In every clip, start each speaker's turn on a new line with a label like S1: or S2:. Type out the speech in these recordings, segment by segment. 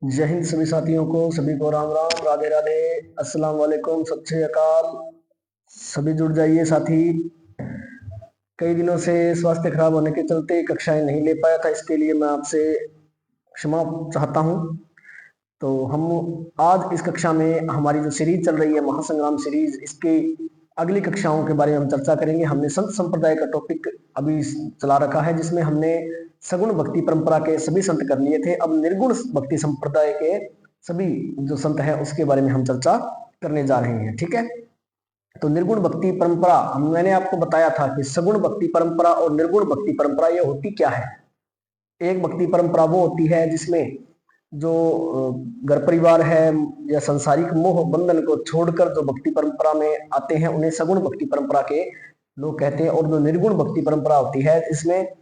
S1: जय हिंद सभी साथियों को, सभी को राम राम, राधे राधे, अस्सलाम वालेकुम, सत श्री अकाल। सभी जुड़ जाइए साथी। कई दिनों से स्वास्थ्य खराब होने के चलते कक्षाएं नहीं ले पाया था, इसके लिए मैं आपसे क्षमा चाहता हूं। तो हम आज इस कक्षा में हमारी जो सीरीज चल रही है महासंग्राम सीरीज, इसकी अगली कक्षाओं के बारे में हम चर्चा करेंगे। हमने संत संप्रदाय का टॉपिक अभी चला रखा है, जिसमें हमने सगुण भक्ति परंपरा के सभी संत कर लिए थे। अब निर्गुण भक्ति संप्रदाय के सभी जो संत हैं उसके बारे में हम चर्चा करने जा रहे हैं। ठीक है, तो निर्गुण भक्ति परंपरा, मैंने आपको बताया था कि सगुण भक्ति परंपरा और निर्गुण भक्ति परंपरा ये होती क्या है। एक भक्ति परंपरा वो होती है जिसमें जो घर परिवार है या संसारिक मोह बंधन को छोड़कर जो भक्ति परंपरा में आते हैं उन्हें सगुण भक्ति परंपरा के लोग कहते हैं। और जो निर्गुण भक्ति परंपरा होती है इसमें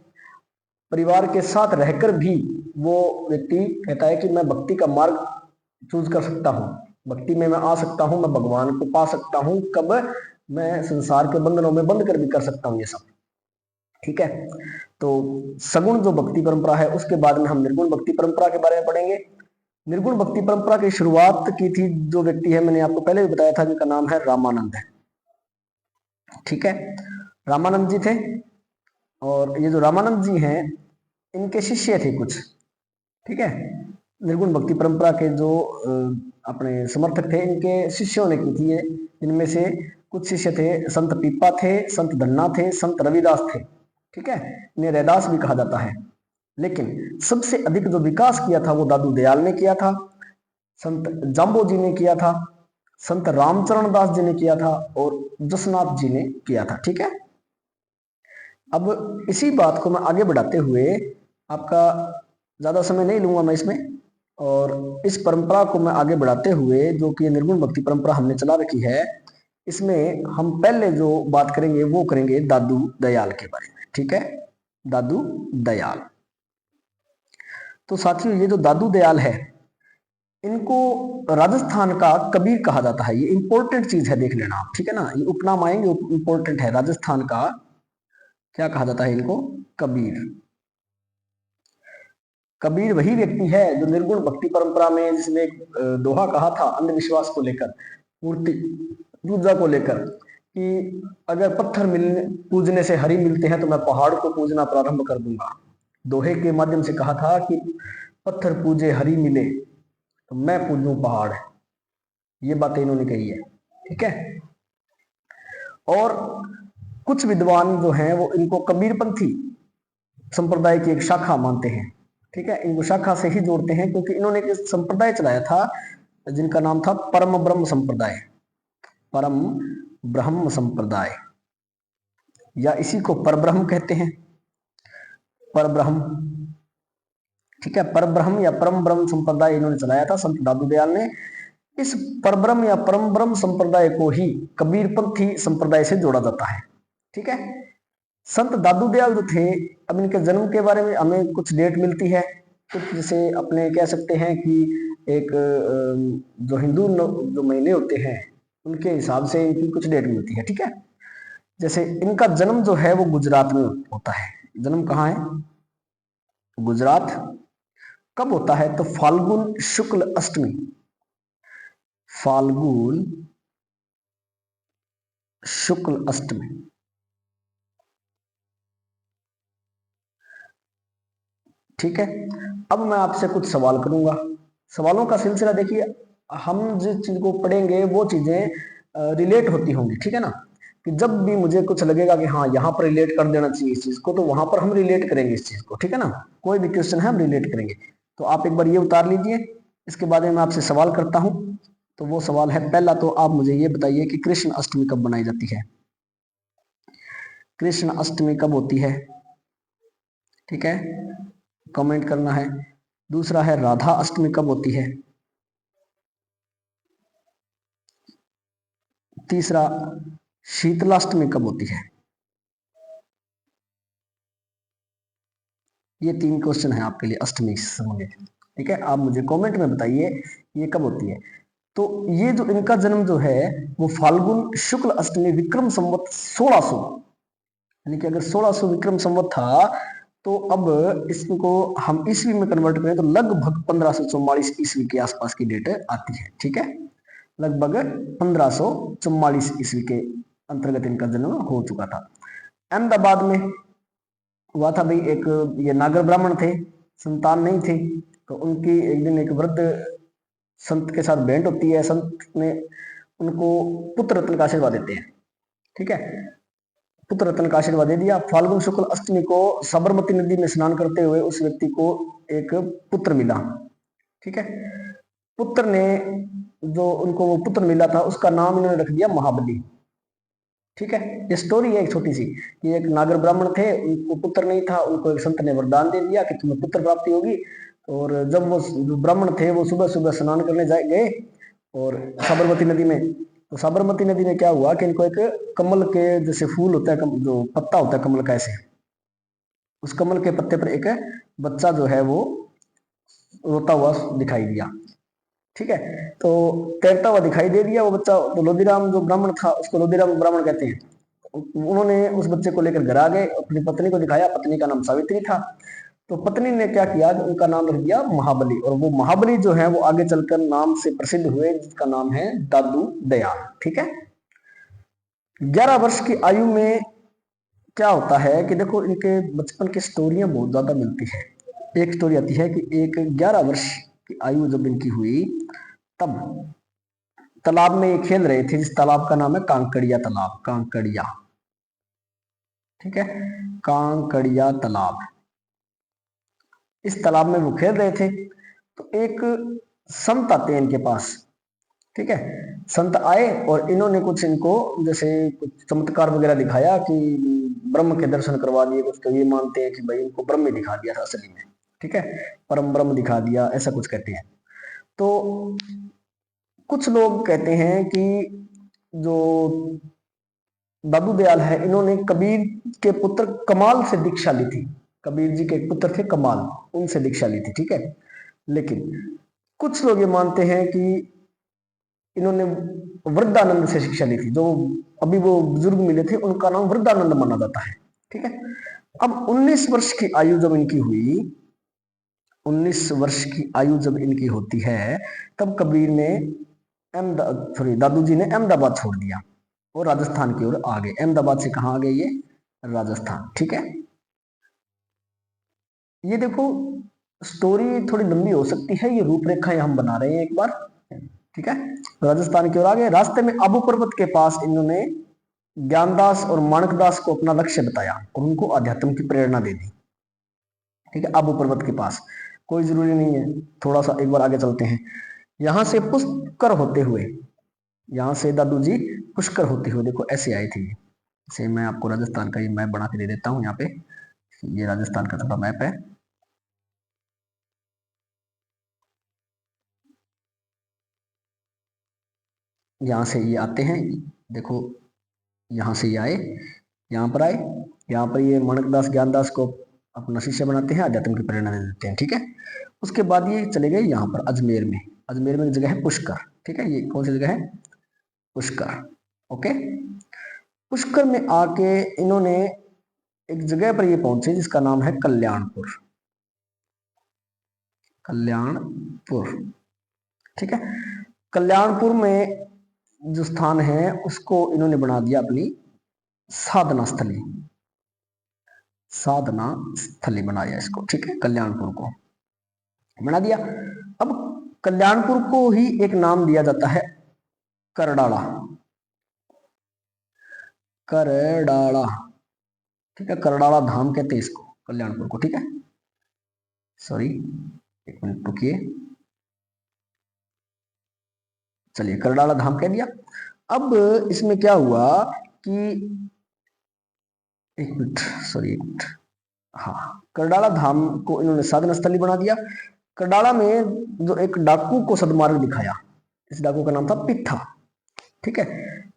S1: परिवार के साथ रहकर भी वो व्यक्ति कहता है कि मैं भक्ति का मार्ग चूज कर सकता हूँ, भक्ति में मैं आ सकता हूँ, मैं भगवान को पा सकता हूँ, कब मैं संसार के बंधनों में बंद कर भी कर सकता हूँ, ये सब। ठीक है, तो सगुण जो भक्ति परंपरा है उसके बाद में हम निर्गुण भक्ति परंपरा के बारे में पढ़ेंगे। निर्गुण भक्ति परंपरा की शुरुआत की थी जो व्यक्ति है, मैंने आपको पहले भी बताया था, जिनका नाम है रामानंद है। ठीक है, रामानंद जी थे। और ये जो रामानंद जी हैं इनके शिष्य थे कुछ। ठीक है, निर्गुण भक्ति परंपरा के जो अपने समर्थक थे इनके शिष्यों ने की थी ये। इनमें से कुछ शिष्य थे, संत पीपा थे, संत धन्ना थे, संत रविदास थे। ठीक है, इन्हें रैदास भी कहा जाता है। लेकिन सबसे अधिक जो विकास किया था वो दादू दयाल ने किया था, संत जाम्बो जी ने किया था, संत रामचरण दास जी ने किया था और जसनाथ जी ने किया था। ठीक है, अब इसी बात को मैं आगे बढ़ाते हुए, आपका ज्यादा समय नहीं लूंगा मैं इसमें, और इस परंपरा को मैं आगे बढ़ाते हुए जो कि निर्गुण भक्ति परंपरा हमने चला रखी है, इसमें हम पहले जो बात करेंगे वो करेंगे दादू दयाल के बारे में। ठीक है, दादू दयाल। तो साथियों ये जो दादू दयाल है इनको राजस्थान का कबीर कहा जाता है। ये इंपॉर्टेंट चीज है, देख लेना आप। ठीक है ना, ये उपनाम आएंगे, इंपॉर्टेंट है। राजस्थान का क्या कहा जाता है इनको? कबीर। कबीर वही व्यक्ति है जो निर्गुण भक्ति परंपरा में, जिसने दोहा कहा था अंधविश्वास को लेकर, मूर्ति पूजा को लेकर, कि अगर पत्थर मिलने पूजने से हरि मिलते हैं तो मैं पहाड़ को पूजना प्रारंभ कर दूंगा। दोहे के माध्यम से कहा था कि पत्थर पूजे हरि मिले तो मैं पूजूं पहाड़। ये बातें इन्होंने कही है। ठीक है, और कुछ विद्वान जो हैं वो इनको कबीरपंथी संप्रदाय की एक शाखा मानते हैं। ठीक है, इनको शाखा से ही जोड़ते हैं क्योंकि इन्होंने एक संप्रदाय चलाया था जिनका नाम था परम ब्रह्म संप्रदाय। परम ब्रह्म संप्रदाय, या इसी को परब्रह्म कहते हैं, परब्रह्म। ठीक है, परब्रह्म या परम ब्रह्म संप्रदाय इन्होंने चलाया था संत दादू दयाल ने। इस परब्रह्म या परम ब्रह्म संप्रदाय को ही कबीरपंथी संप्रदाय से जोड़ा जाता है। ठीक है, संत दादू दयाल जो थे, अब इनके जन्म के बारे में हमें कुछ डेट मिलती है, कुछ जैसे अपने कह सकते हैं कि एक जो हिंदू जो महीने होते हैं उनके हिसाब से इनकी कुछ डेट मिलती है। ठीक है, जैसे इनका जन्म जो है वो गुजरात में होता है। जन्म कहाँ है? गुजरात। कब होता है? तो फाल्गुन शुक्ल अष्टमी। फाल्गुन शुक्ल अष्टमी। ठीक है, अब मैं आपसे कुछ सवाल करूंगा। सवालों का सिलसिला देखिए, हम जिस चीज को पढ़ेंगे वो चीजें रिलेट होती होंगी। ठीक है ना, कि जब भी मुझे कुछ लगेगा कि हाँ यहाँ पर रिलेट कर देना चाहिए इस चीज को, तो वहां पर हम रिलेट करेंगे इस चीज को। ठीक है ना, कोई भी क्वेश्चन है हम रिलेट करेंगे। तो आप एक बार ये उतार लीजिए, इसके बाद में मैं आपसे सवाल करता हूं। तो वो सवाल है पहला, तो आप मुझे ये बताइए कि कृष्ण अष्टमी कब मनाई जाती है? कृष्ण अष्टमी कब होती है? ठीक है, कमेंट करना है। दूसरा है राधा अष्टमी कब होती है? तीसरा शीतलाष्टमी कब होती है? ये 3 क्वेश्चन है आपके लिए अष्टमी से संबंधित। ठीक है, आप मुझे कमेंट में बताइए ये कब होती है। तो ये जो इनका जन्म जो है वो फाल्गुन शुक्ल अष्टमी विक्रम संवत 1600, यानी कि अगर 1600 विक्रम संवत था तो अब इसको हम ईस्वी में कन्वर्ट करें तो लगभग 1544 ईस्वी के आसपास की डेट आती है। ठीक है, लगभग 1544 ईस्वी के अंतर्गत इनका जन्म हो चुका था। अहमदाबाद में हुआ था भाई। एक ये नागर ब्राह्मण थे, संतान नहीं थी, तो उनकी एक दिन एक वृद्ध संत के साथ भेंट होती है। संत ने उनको पुत्र रत्न का आशीर्वाद देते हैं। ठीक है, पुत्र रत्न का आशीर्वाद दे दिया। फाल्गुन शुक्ल अष्टमी को साबरमती नदी में स्नान करते हुए उस व्यक्ति को एक पुत्र मिला। ठीक है, पुत्र ने जो उनको वो पुत्र मिला था उसका नाम इन्होंने रख दिया महाबली। ठीक है, ये स्टोरी है एक छोटी सी कि एक नागर ब्राह्मण थे, उनको पुत्र नहीं था, उनको एक संत ने वरदान दे दिया कि तुम्हें पुत्र प्राप्ति होगी। और जब वो जो ब्राह्मण थे वो सुबह सुबह स्नान करने गए और साबरमती नदी में, तो साबरमती नदी में क्या हुआ कि इनको एक कमल के जैसे फूल होता है, जो पत्ता होता है कमल का, ऐसे उस कमल के पत्ते पर एक बच्चा जो है वो रोता हुआ दिखाई दिया। ठीक है, तो तैरता हुआ दिखाई दे दिया वो बच्चा। तो लोधीराम जो ब्राह्मण था, उसको लोधीराम ब्राह्मण कहते हैं, उन्होंने उस बच्चे को लेकर घर आ गए, अपनी पत्नी को दिखाया। पत्नी का नाम सावित्री था। तो पत्नी ने क्या किया, उनका नाम रख दिया महाबली। और वो महाबली जो है वो आगे चलकर नाम से प्रसिद्ध हुए, जिसका नाम है दादू दयाल। ठीक है, 11 वर्ष की आयु में क्या होता है कि देखो इनके बचपन की स्टोरियां बहुत ज्यादा मिलती है। एक स्टोरी आती है कि एक 11 वर्ष की आयु जब इनकी हुई, तब तालाब में ये खेल रहे थे, जिस तालाब का नाम है कांकड़िया तालाब। कांकड़िया, ठीक है, कांकड़िया तालाब। इस तालाब में वो खेल रहे थे तो एक संत आते हैं इनके पास। ठीक है, संत आए और इन्होंने कुछ इनको जैसे कुछ चमत्कार वगैरह दिखाया कि ब्रह्म के दर्शन करवा दिए। कुछ तो ये मानते हैं कि भाई इनको ब्रह्म ही दिखा दिया था असली में। ठीक है, परम ब्रह्म दिखा दिया, ऐसा कुछ कहते हैं। तो कुछ लोग कहते हैं कि जो दादू दयाल है, इन्होंने कबीर के पुत्र कमाल से दीक्षा ली थी। कबीर जी के एक पुत्र थे कमाल, उनसे दीक्षा ली थी। ठीक है, लेकिन कुछ लोग ये मानते हैं कि इन्होंने वृद्धानंद से शिक्षा ली थी। जो अभी वो बुजुर्ग मिले थे उनका नाम वृद्धानंद माना जाता है। ठीक है, अब 19 वर्ष की आयु जब इनकी हुई, 19 वर्ष की आयु जब इनकी होती है, तब कबीर ने दादू जी ने अहमदाबाद छोड़ दिया और राजस्थान की ओर आ गए। अहमदाबाद से कहाँ आ गए ये, राजस्थान। ठीक है, ये देखो स्टोरी थोड़ी लंबी हो सकती है, ये रूपरेखा हम बना रहे हैं एक बार। ठीक है, राजस्थान की ओर आ गए। रास्ते में आबू पर्वत के पास इन्होंने ज्ञानदास और माणकदास को अपना लक्ष्य बताया और उनको अध्यात्म की प्रेरणा दे दी। ठीक है, आबू पर्वत के पास, कोई जरूरी नहीं है, थोड़ा सा एक बार आगे चलते हैं। यहां से पुष्कर होते हुए, यहाँ से दादू जी पुष्कर होते हुए देखो ऐसे आए थे। जैसे मैं आपको राजस्थान का ये मैप बना के दे देता हूँ। यहाँ पे ये राजस्थान का थोड़ा मैप है। यहाँ से ये आते हैं, देखो यहाँ से ये आए, यहाँ पर आए, यहाँ पर ये माणकदास ज्ञानदास को अपना शिष्य बनाते हैं, अध्यात्म की प्रेरणा दे देते हैं। ठीक है, उसके बाद ये चले गए यहाँ पर अजमेर में। अजमेर में एक जगह है पुष्कर। ठीक है, ये कौन सी जगह है, पुष्कर। ओके, पुष्कर में आके इन्होंने एक जगह पर ये पहुंचे जिसका नाम है कल्याणपुर। कल्याणपुर, ठीक है, कल्याणपुर में जो स्थान है उसको इन्होंने बना दिया अपनी साधना स्थली। साधना स्थली बनाया इसको। ठीक है, कल्याणपुर को बना दिया। अब कल्याणपुर को ही एक नाम दिया जाता है करडाला। करडाला, ठीक है, करडाला धाम कहते हैं इसको, कल्याणपुर को। ठीक है, सॉरी एक मिनट रुकिए, चलिए करडाला धाम कह दिया। अब इसमें क्या हुआ कि एक मिनट, सॉरी एक मिनट, हाँ, करडाला धाम को इन्होंने साधना स्थली बना दिया। करडाला में जो एक डाकू को सदमार्ग दिखाया, इस डाकू का नाम था पिट्ठा। ठीक है,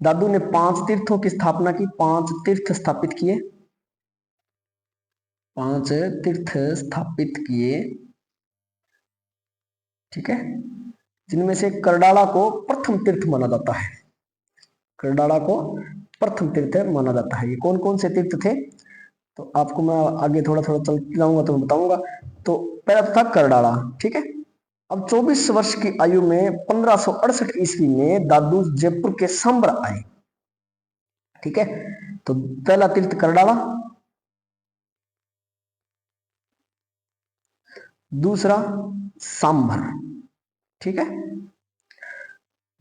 S1: दादू ने 5 तीर्थों की स्थापना की, 5 तीर्थ स्थापित किए, 5 तीर्थ स्थापित किए। ठीक है, जिनमें से करडाला को प्रथम तीर्थ माना जाता है। करडाला को प्रथम तीर्थ माना जाता है। ये कौन कौन से तीर्थ थे, तो आपको मैं आगे थोड़ा थोड़ा चल जाऊंगा तो बताऊंगा। तो पहला तो था करडाला, ठीक है। अब 24 वर्ष की आयु में 1568 ईस्वी में दादू जयपुर के सांबर आए, ठीक है। तो पहला तीर्थ करडाला, दूसरा सांभर, ठीक है।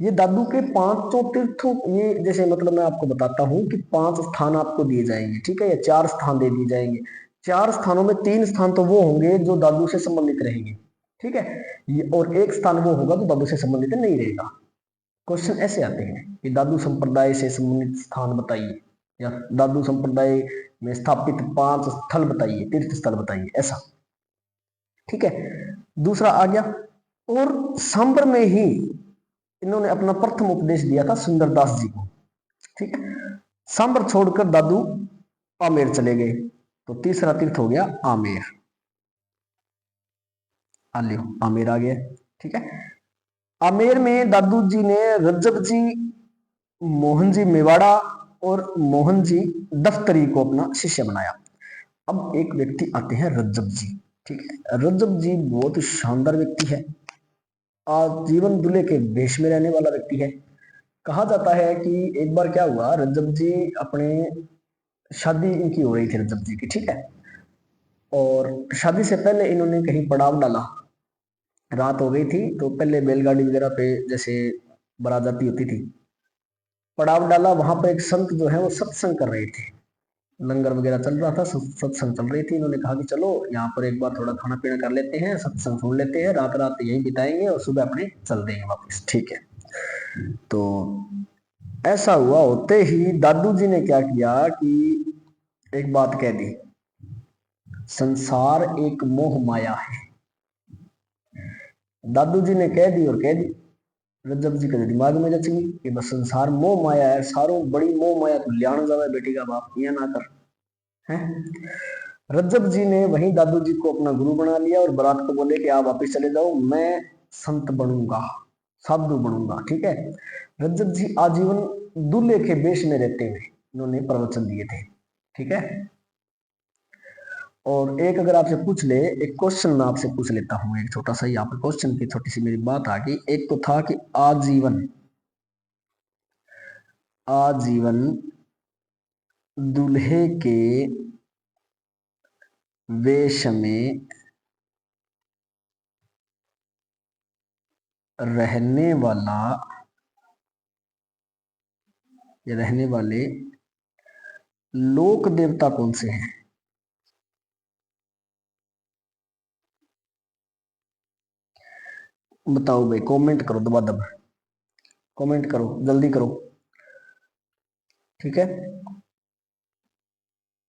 S1: ये दादू के पांचों तीर्थों, ये जैसे मतलब मैं आपको बताता हूं कि 5 स्थान आपको दिए जाएंगे, ठीक है, या 4 स्थान दे दिए जाएंगे। 4 स्थानों में 3 स्थान तो वो होंगे जो दादू से संबंधित रहेंगे, ठीक है, ये और 1 स्थान वो होगा जो दादू से संबंधित नहीं रहेगा। क्वेश्चन ऐसे आते हैं कि दादू संप्रदाय से संबंधित स्थान बताइए, या दादू संप्रदाय में स्थापित 5 स्थल बताइए, तीर्थ स्थल बताइए, ऐसा, ठीक है। दूसरा आ गया, और सांबर में ही इन्होंने अपना प्रथम उपदेश दिया था सुंदरदास जी को, ठीक है। सांबर छोड़कर दादू आमेर चले गए, तो तीसरा तीर्थ हो गया आमेर। आलियो आमेर आ गया, ठीक है। आमेर में दादू जी ने रज्जब जी, मोहन जी मेवाड़ा और मोहन जी दफ्तरी को अपना शिष्य बनाया। अब एक व्यक्ति आते हैं रज्जब जी, ठीक है। रज्जब जी बहुत शानदार व्यक्ति है, आजीवन दूल्हे के भेष में रहने वाला व्यक्ति है। कहा जाता है कि एक बार क्या हुआ, रज्जब जी अपने, शादी इनकी हो रही थी रज्जब जी की, ठीक है। और शादी से पहले इन्होंने कहीं पड़ाव डाला, रात हो गई थी, तो पहले बैलगाड़ी वगैरह पे जैसे बारात जाती होती थी, पड़ाव डाला। वहां पर एक संत जो है वो सत्संग कर रहे थे, लंगर वगैरह चल रहा था, सत्संग चल रही थी। इन्होंने कहा कि चलो यहाँ पर एक बार थोड़ा खाना पीना कर लेते हैं, सत्संग सुन लेते हैं, रात रात यहीं बिताएंगे और सुबह अपने चल देंगे वापस, ठीक है। तो ऐसा हुआ, होते ही दादू जी ने क्या किया कि एक बात कह दी, संसार एक मोह माया है। दादू जी ने कह दी और कह दी, रज्जब जी के दिमाग में जच गई कि बस संसार मोह माया है, सारों बड़ी मोह माया तो लियाण जावे बेटी का बाप, ये ना कर है। रज्जब जी ने वहीं दादू जी को अपना गुरु बना लिया और बारात को बोले कि आप वापिस चले जाओ, मैं संत बनूंगा, साधु बनूंगा, ठीक है। रज्जब जी आजीवन दूल्हे के वेश में रहते हुए इन्होंने प्रवचन दिए थे, ठीक है। और एक अगर आपसे पूछ ले, एक क्वेश्चन मैं आपसे पूछ लेता हूं, एक छोटा सा यहाँ पर क्वेश्चन की छोटी सी मेरी बात आ गई। एक तो था कि आजीवन, आजीवन दूल्हे के वेश में रहने वाला या रहने वाले लोक देवता कौन से हैं? बताओ भाई, कमेंट करो, दबा दब कमेंट करो, जल्दी करो, ठीक है।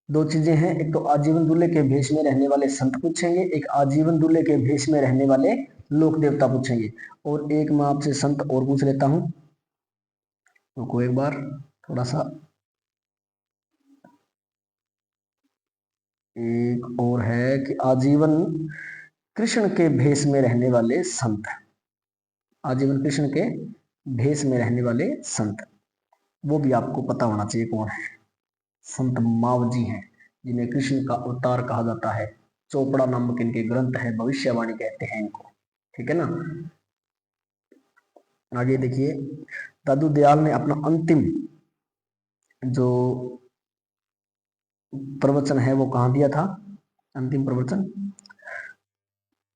S1: दो चीजें हैं, एक तो आजीवन दूल्हे के भेष में रहने वाले संत पूछेंगे, एक आजीवन दूल्हे के भेष में रहने वाले लोक देवता पूछेंगे, और एक मैं आपसे संत और पूछ लेता हूं, रुको एक बार थोड़ा सा, एक और है कि आजीवन कृष्ण के भेष में रहने वाले संत, आजीवन कृष्ण के भेष में रहने वाले संत, वो भी आपको पता होना चाहिए कौन है। संत मावजी हैं, जिन्हें कृष्ण का अवतार कहा जाता है। चोपड़ा नामक इनके ग्रंथ है, भविष्यवाणी कहते हैं इनको, ठीक है ना। आगे देखिए, दादू दयाल ने अपना अंतिम जो प्रवचन है वो कहाँ दिया था, अंतिम प्रवचन,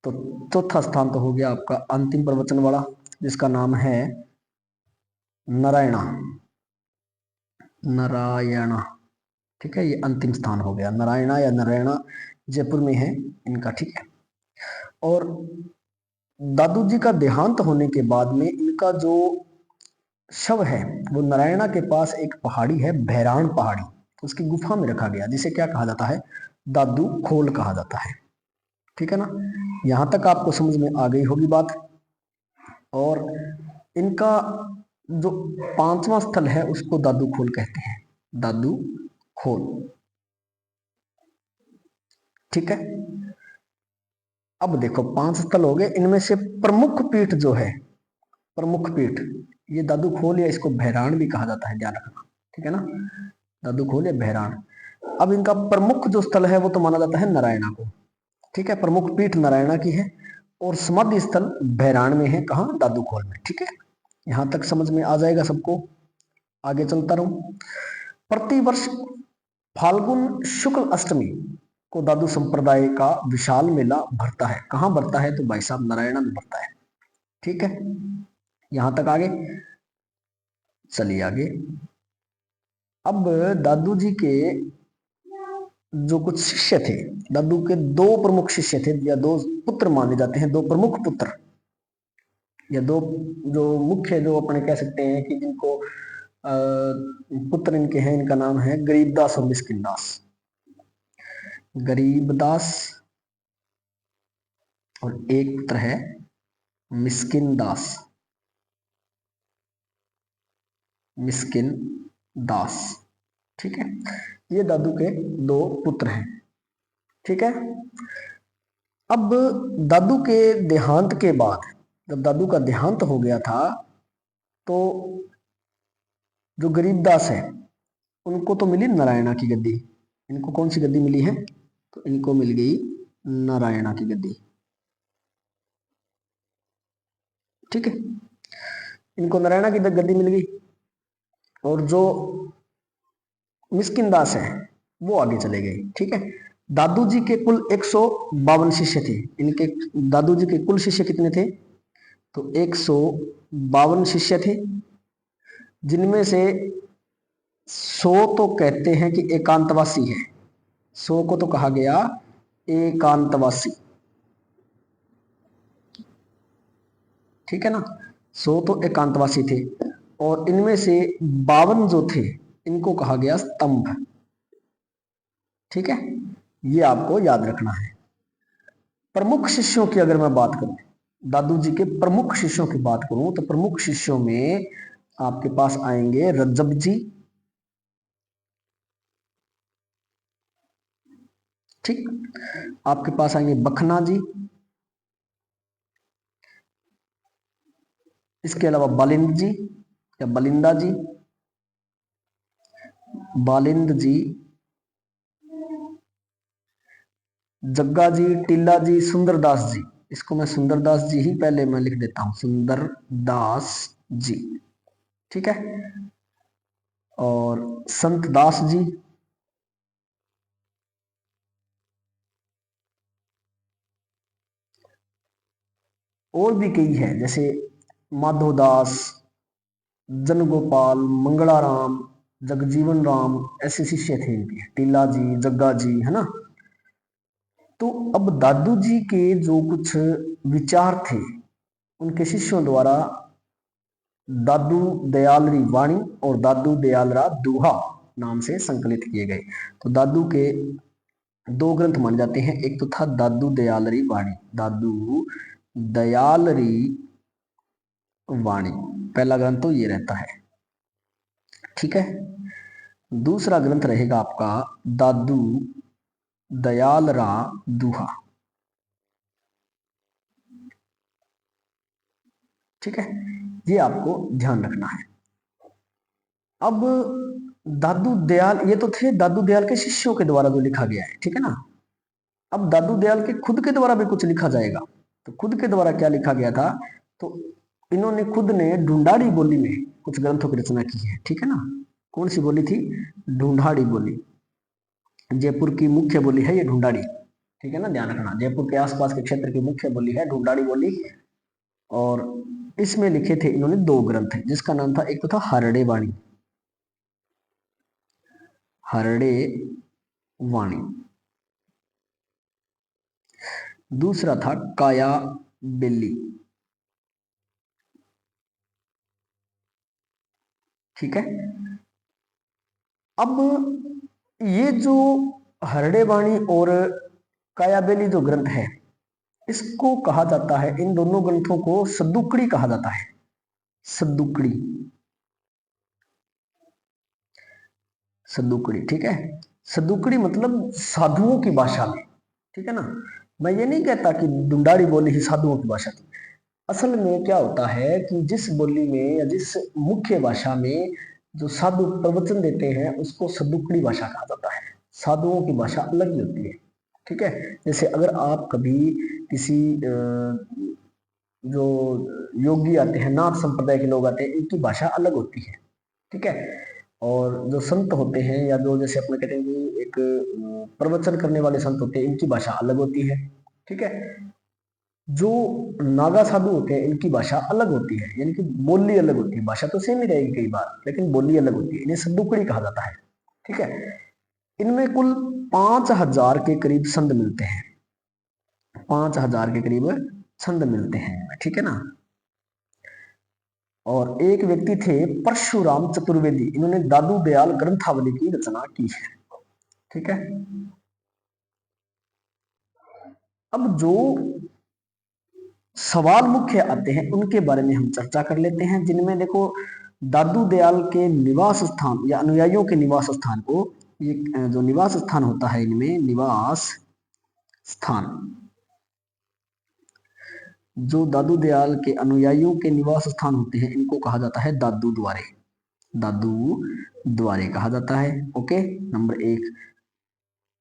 S1: तो चौथा स्थान तो हो गया आपका अंतिम प्रवचन वाला, जिसका नाम है नारायणा, नारायणा, ठीक है। ये अंतिम स्थान हो गया, नारायणा या नारायणा, जयपुर में है इनका, ठीक है। और दादू जी का देहांत होने के बाद में इनका जो शव है वो नारायणा के पास एक पहाड़ी है, भैराण पहाड़ी, उसकी गुफा में रखा गया, जिसे क्या कहा जाता है, दादू खोल कहा जाता है, ठीक है ना। यहां तक आपको समझ में आ गई होगी बात। और इनका जो 5वां स्थल है उसको दादू खोल कहते हैं, दादू खोल, ठीक है। अब देखो 5 स्थल हो गए, इनमें से प्रमुख पीठ जो है, प्रमुख पीठ, ये दादू खोल या इसको भैराण भी कहा जाता है, ध्यान रखना, ठीक है ना। दादू खोल या भैराण, अब इनका प्रमुख जो स्थल है वो तो माना जाता है नारायणा को, ठीक है, प्रमुख पीठ नारायणा की है, और समाधि स्थल भैराण में है, कहाँ, दादू खोल में, ठीक है। यहां तक समझ में आ जाएगा सबको, आगे चलता रहूं। प्रतिवर्ष फाल्गुन शुक्ल अष्टमी को दादू संप्रदाय का विशाल मेला भरता है, कहां भरता है, तो भाई साहब नारायणा में भरता है, ठीक है। यहां तक आगे चलिए आगे। अब दादू जी के जो कुछ शिष्य थे, दादू के दो प्रमुख शिष्य थे, या दो पुत्र माने जाते हैं, दो प्रमुख पुत्र, या दो जो मुख्य, जो अपने कह सकते हैं कि जिनको पुत्र इनके हैं, इनका नाम है गरीबदास और मिस्किनदास। गरीबदास और एक पुत्र है मिस्किन दास, मिस्किन दास, ठीक है। ये दादू के दो पुत्र हैं, ठीक है। अब दादू के देहांत के बाद, जब दादू का देहांत हो गया था, तो जो गरीबदास है उनको तो मिली नारायणा की गद्दी। इनको कौन सी गद्दी मिली है, तो इनको मिल गई नारायणा की गद्दी, ठीक है। इनको नारायणा की गद्दी मिल गई, और जो मिस्किन दास है वो आगे चले गए, ठीक है। दादू जी के कुल 152 शिष्य थे। इनके दादू जी के कुल शिष्य कितने थे, तो 152 शिष्य थे, जिनमें से 100 तो कहते हैं कि एकांतवासी है, 100 को तो कहा गया एकांतवासी, ठीक है ना। 100 तो एकांतवासी थे, और इनमें से 52 जो थे इनको कहा गया स्तंभ, ठीक है। ये आपको याद रखना है। प्रमुख शिष्यों की अगर मैं बात करूं, दादू जी के प्रमुख शिष्यों की बात करूं, तो प्रमुख शिष्यों में आपके पास आएंगे रज्जब जी, ठीक, आपके पास आएंगे बखना जी, इसके अलावा बालिंद जी या बलिंदा जी, बालिंद जी, जग्गा जी, टीला जी, सुंदरदास जी। इसको मैं सुंदरदास जी ही पहले मैं लिख देता हूं, सुंदरदास जी, ठीक है। और संत दास जी, और भी कई है, जैसे माधोदास, जनगोपाल, मंगलाराम, जगजीवन राम, ऐसे शिष्य थे इनके, टीला जी, जग्गा जी, है ना। तो अब दादू जी के जो कुछ विचार थे उनके शिष्यों द्वारा दादू दयालरी वाणी और दादू दयालरा दूहा नाम से संकलित किए गए। तो दादू के दो ग्रंथ माने जाते हैं, एक तो था दादू दयालरी वाणी, दादू दयालरी वाणी, पहला ग्रंथ तो ये रहता है, ठीक है। दूसरा ग्रंथ रहेगा आपका दादू दयालरा दूहा, ठीक है। ये आपको ध्यान रखना है। अब दादू दयाल, ये तो थे दादू दयाल के शिष्यों के द्वारा जो लिखा गया है, ठीक है ना। अब दादू दयाल के खुद के द्वारा भी कुछ लिखा जाएगा, तो खुद के द्वारा क्या लिखा गया था, तो इन्होंने खुद ने ढूंढाड़ी बोली में कुछ ग्रंथों की रचना की है, ठीक है ना। कौन सी बोली थी, ढूंढाड़ी बोली, जयपुर की मुख्य बोली है ये ढूंढाड़ी, ठीक है ना, ध्यान रखना, जयपुर के आसपास के क्षेत्र की मुख्य बोली है ढूंढाड़ी बोली। और इसमें लिखे थे इन्होंने दो ग्रंथ, जिसका नाम था, एक तो था हरड़े वाणी, हरड़े वाणी, दूसरा था काया बेली, ठीक है। अब ये जो हरड़े वाणी और कायाबेली जो ग्रंथ है, इसको कहा जाता है, इन दोनों ग्रंथों को सद्दुकड़ी कहा जाता है, सद्दुकड़ी, सद्दुकड़ी, ठीक है। सद्दुकड़ी मतलब साधुओं की भाषा में, ठीक है ना। मैं ये नहीं कहता कि ढूंढाड़ी बोली ही साधुओं की भाषा थी। असल में क्या होता है कि जिस बोली में या जिस मुख्य भाषा में जो साधु प्रवचन देते हैं उसको सद्दुकड़ी भाषा कहा जाता है, साधुओं की भाषा अलग ही होती है। ठीक है, जैसे अगर आप कभी किसी जो योगी आते हैं, नाथ संप्रदाय के लोग आते हैं, इनकी भाषा अलग होती है। ठीक है, और जो संत होते हैं या जो जैसे अपने कहते हैं कि एक प्रवचन करने वाले संत होते हैं, इनकी भाषा अलग होती है। ठीक है, जो नागा साधु होते हैं इनकी भाषा अलग होती है, यानी कि बोली अलग होती है। भाषा तो सेम ही रहेगी कई बार, लेकिन बोली अलग होती है। इन्हें सद्दुकड़ी कहा जाता है। ठीक है, इनमें कुल 5,000 के करीब छंद मिलते हैं। 5,000 के करीब छंद मिलते हैं। ठीक है ना। और एक व्यक्ति थे परशुराम चतुर्वेदी, इन्होंने दादू दयाल ग्रंथावली की रचना की है। ठीक है, अब जो सवाल मुख्य आते हैं उनके बारे में हम चर्चा कर लेते हैं, जिनमें देखो दादू दयाल के निवास स्थान या अनुयायियों के निवास स्थान को, ये जो निवास स्थान होता है, इनमें निवास स्थान, जो दादू दयाल के अनुयायियों के निवास स्थान होते हैं, इनको कहा जाता है दादू द्वारे। दादू द्वारे कहा जाता है। ओके, नंबर 1,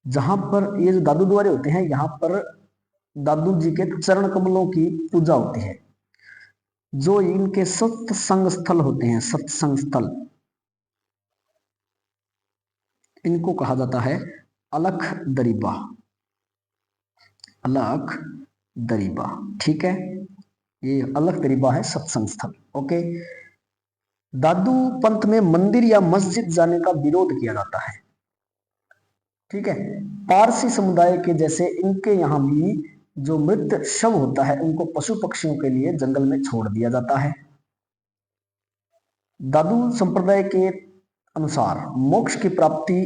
S1: जहां पर ये जो दादू द्वारे होते हैं, यहाँ पर दादू जी के चरण कमलों की पूजा होती है। जो इनके सत्संग स्थल होते हैं, सत्संग स्थल, इनको कहा जाता है अलख दरीबा। अलख दरीबा। ठीक है, ये अलख दरीबा है सत्संग स्थल। ओके, दादू पंथ में मंदिर या मस्जिद जाने का विरोध किया जाता है। ठीक है, पारसी समुदाय के जैसे इनके यहाँ भी जो मृत शव होता है उनको पशु पक्षियों के लिए जंगल में छोड़ दिया जाता है। दादू संप्रदाय के अनुसार मोक्ष की प्राप्ति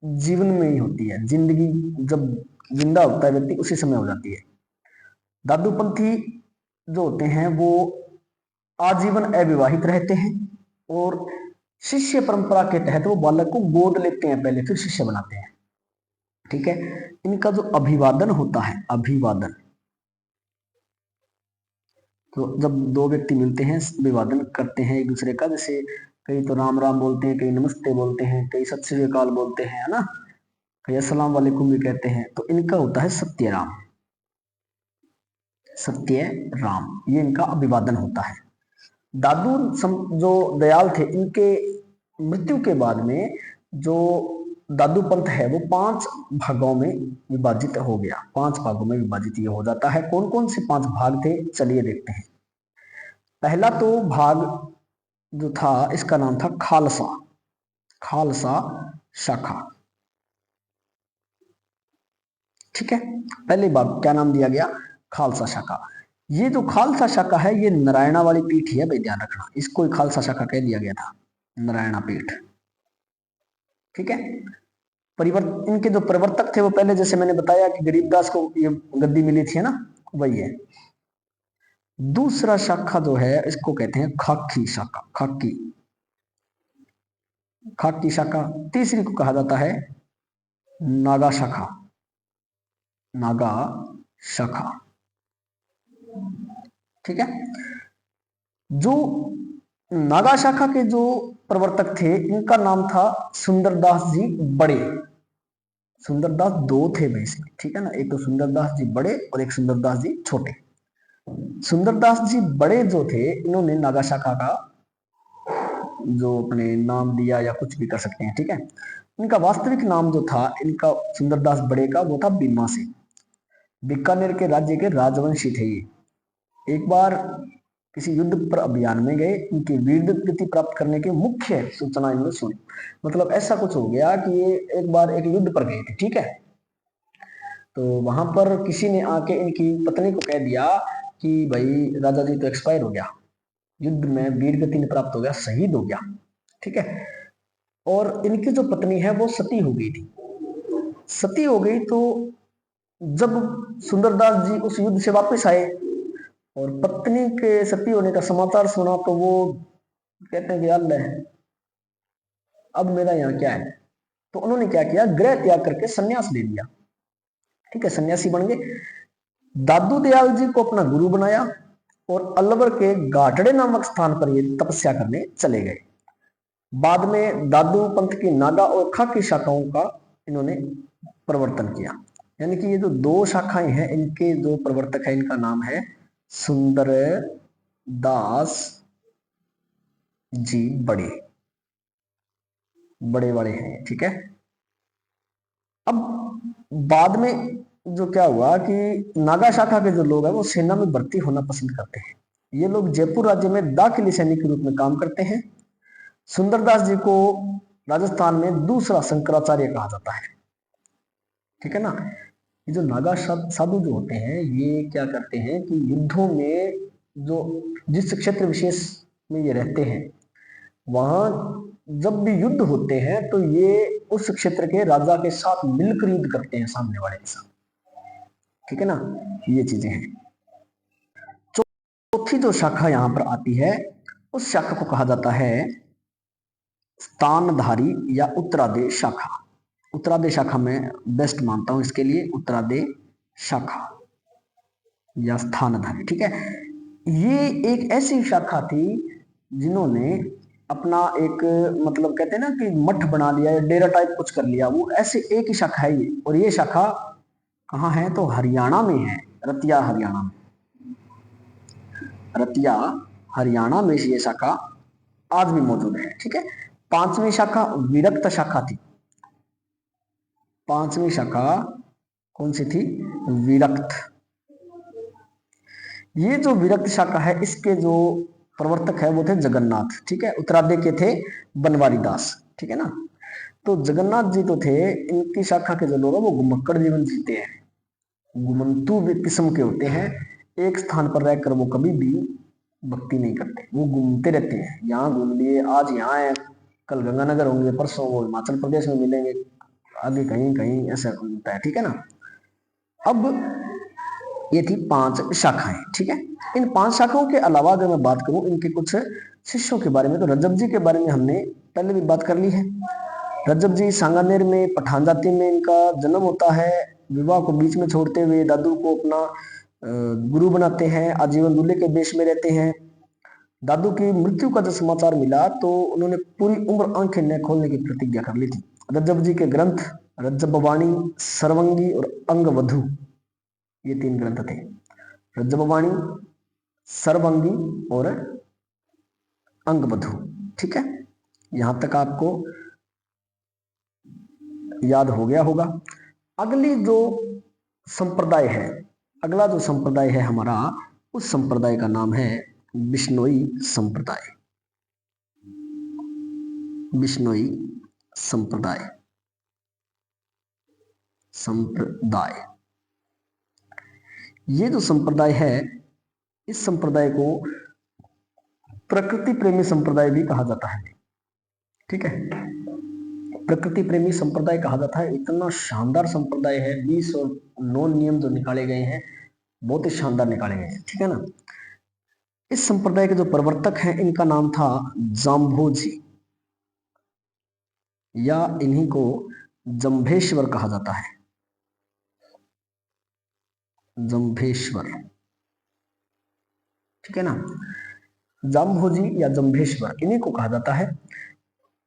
S1: जीवन में ही होती है। जिंदगी जब जिंदा होता है व्यक्ति, उसी समय हो जाती है। दादूपंथी जो होते हैं वो आजीवन अविवाहित रहते हैं और शिष्य परंपरा के तहत वो बालक को गोद लेते हैं पहले, फिर शिष्य बनाते हैं। ठीक है, इनका जो अभिवादन होता है, अभिवादन, तो जब दो व्यक्ति मिलते हैं अभिवादन करते हैं एक दूसरे का, जैसे कई तो राम राम बोलते हैं, कई नमस्ते बोलते हैं, कई सत श्री अकाल बोलते हैं, है ना, कई अस्सलाम वालेकुम भी कहते हैं। तो इनका होता है सत्यराम। सत्य राम, ये इनका अभिवादन होता है। दादू जो दयाल थे, इनके मृत्यु के बाद में जो दादू पंथ है वो 5 भागों में विभाजित हो गया। 5 भागों में विभाजित ये हो जाता है। कौन कौन से 5 भाग थे, चलिए देखते हैं। पहला तो भाग जो था, इसका नाम था खालसा। खालसा शाखा। ठीक है, पहले भाग क्या नाम दिया गया, खालसा शाखा। ये जो खालसा शाखा है ये नारायणा वाली पीठ है भाई, ध्यान रखना, इसको खालसा शाखा कह दिया गया था, नारायणा पीठ। ठीक है, इनके जो प्रवर्तक थे वो पहले जैसे मैंने बताया कि गरीबदास को ये गद्दी मिली थी, है ना, वही है। दूसरा शाखा जो है इसको कहते हैं खाकी शाखा। खाकी, खाकी शाखा। तीसरी को कहा जाता है नागा शाखा। नागा शाखा। ठीक है, जो नागा शाखा के जो प्रवर्तक थे इनका नाम था सुंदरदास जी बड़े। सुंदरदास 2 थे भाई इसमें। ठीक है ना, एक तो सुंदरदास जी बड़े और एक सुंदरदास जी छोटे। सुंदरदास जी बड़े जो थे, इन्होंने नागा शाखा का जो अपने नाम दिया, या कुछ भी कर सकते हैं। ठीक है, इनका वास्तविक नाम जो था इनका सुंदरदास बड़े का, वो था बीमा सिंह। बीकानेर के राज्य के राजवंशी थे ये। एक बार किसी युद्ध पर अभियान में गए, इनकी वीर गति प्राप्त करने की मुख्य सूचना इन्होंने सुनी। मतलब ऐसा कुछ हो गया कि ये एक बार एक युद्ध पर गए थे। ठीक है, तो वहां पर किसी ने आके इनकी पत्नी को कह दिया कि भाई राजा जी तो एक्सपायर हो गया, युद्ध में वीर गति ने प्राप्त हो गया, शहीद हो गया। ठीक है, और इनकी जो पत्नी है वो सती हो गई थी। सती हो गई तो जब सुंदरदास जी उस युद्ध से वापस आए और पत्नी के सती होने का समाचार सुना, तो वो कहते हैं कि अल्लाह है, अब मेरा यहाँ क्या है। तो उन्होंने क्या किया, गृह त्याग करके सन्यास ले लिया। ठीक है, सन्यासी बन गए। दादू दयाल जी को अपना गुरु बनाया और अलवर के गाटड़े नामक स्थान पर ये तपस्या करने चले गए। बाद में दादू पंथ की नागा और खाकी शाखाओं का इन्होंने प्रवर्तन किया। यानी कि ये जो दो शाखाएं हैं, इनके जो प्रवर्तक है, इनका नाम है सुंदर दास जी बड़े, बड़े बड़े हैं। ठीक है। अब बाद में जो क्या हुआ कि नागा शाखा के जो लोग हैं वो सेना में भर्ती होना पसंद करते हैं। ये लोग जयपुर राज्य में दाखिली सैनिक के रूप में काम करते हैं। सुंदरदास जी को राजस्थान में दूसरा शंकराचार्य कहा जाता है। ठीक है ना। ये जो नागा साधु जो होते हैं, ये क्या करते हैं कि युद्धों में जो जिस क्षेत्र विशेष में ये रहते हैं, वहां जब भी युद्ध होते हैं तो ये उस क्षेत्र के राजा के साथ मिलकर युद्ध करते हैं, सामने वाले के साथ। ठीक है ना। ये चीजें हैं। चौथी जो शाखा यहां पर आती है, उस शाखा को कहा जाता है स्थानधारी या उत्तरादे शाखा। उत्तरादे शाखा में बेस्ट मानता हूं इसके लिए, उत्तरादे शाखा या स्थानधारी। ठीक है। ये एक ऐसी शाखा थी जिन्होंने अपना एक, मतलब कहते हैं ना कि मठ बना लिया या डेरा टाइप कुछ कर लिया, वो ऐसे एक ही शाखा है ये। और ये शाखा कहाँ है? तो हरियाणा में है, रतिया हरियाणा में। रतिया हरियाणा में ये शाखा आज भी मौजूद है। ठीक है। पांचवी शाखा विरक्त शाखा थी। पांचवी शाखा कौन सी थी? विरक्त। ये जो विरक्त शाखा है, इसके जो प्रवर्तक है वो थे जगन्नाथ। ठीक है। उत्तरादे के थे बनवारी दास। ठीक है ना। तो जगन्नाथ जी तो थे, इनकी शाखा के जो लोग हैं वो घुमक्कड़ जीवन जीते हैं, घुमंतु किस्म के होते हैं। एक स्थान पर रहकर वो कभी भी भक्ति नहीं करते, वो घूमते रहते हैं। यहाँ घूम लिए, आज यहाँ है, कल गंगानगर होंगे, परसों वो हिमाचल प्रदेश में मिलेंगे, आगे कहीं कहीं ऐसा होता है। ठीक है ना। अब ये थी पांच शाखाएं। ठीक है। इन पांच शाखाओं के अलावा अगर मैं बात करूं इनके कुछ शिष्यों के बारे में, तो रज्जब जी के बारे में हमने पहले भी बात कर ली है। रज्जब जी सांगानेर में पठान जाति में इनका जन्म होता है। विवाह को बीच में छोड़ते हुए दादू को अपना गुरु बनाते हैं, आजीवन दूल्हे के वेश में रहते हैं। दादू की मृत्यु का जब समाचार मिला तो उन्होंने पूरी उम्र आंखें न खोलने की प्रतिज्ञा कर ली थी। रज्जब जी के ग्रंथ रज्जब वाणी, सर्वंगी और अंगवधु, ये तीन ग्रंथ थे। रज्जब वाणी, सर्वंगी और अंगवधु। ठीक है। यहां तक आपको याद हो गया होगा। अगली जो संप्रदाय है, अगला जो संप्रदाय है हमारा, उस संप्रदाय का नाम है बिश्नोई संप्रदाय। बिश्नोई संप्रदाय। संप्रदाय, ये जो संप्रदाय है, इस संप्रदाय को प्रकृति प्रेमी संप्रदाय भी कहा जाता है। ठीक है। प्रकृति प्रेमी संप्रदाय कहा जाता है। इतना शानदार संप्रदाय है, 20 और 9 नियम जो निकाले गए हैं, बहुत ही शानदार निकाले गए हैं। ठीक है ना। इस संप्रदाय के जो प्रवर्तक हैं, इनका नाम था जाम्भोजी, या इन्हीं को जंभेश्वर कहा जाता है। जंभेश्वर। ठीक है ना। जाम्भोजी या जंभेश्वर, इन्हीं को कहा जाता है।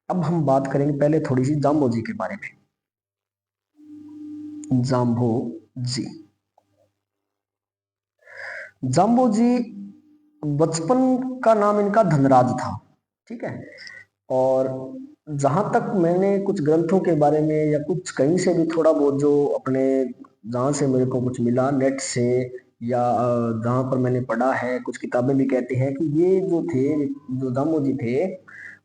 S1: अब हम बात करेंगे पहले थोड़ी सी जाम्भोजी के बारे में। जाम्भोजी, जाम्भोजी बचपन का नाम इनका धनराज था। ठीक है। और जहां तक मैंने कुछ ग्रंथों के बारे में या कुछ कहीं से भी थोड़ा बहुत जो अपने, जहां से मेरे को कुछ मिला नेट से या जहां पर मैंने पढ़ा है, कुछ किताबें भी कहती हैं कि ये जो थे, जो जाम्भोजी थे,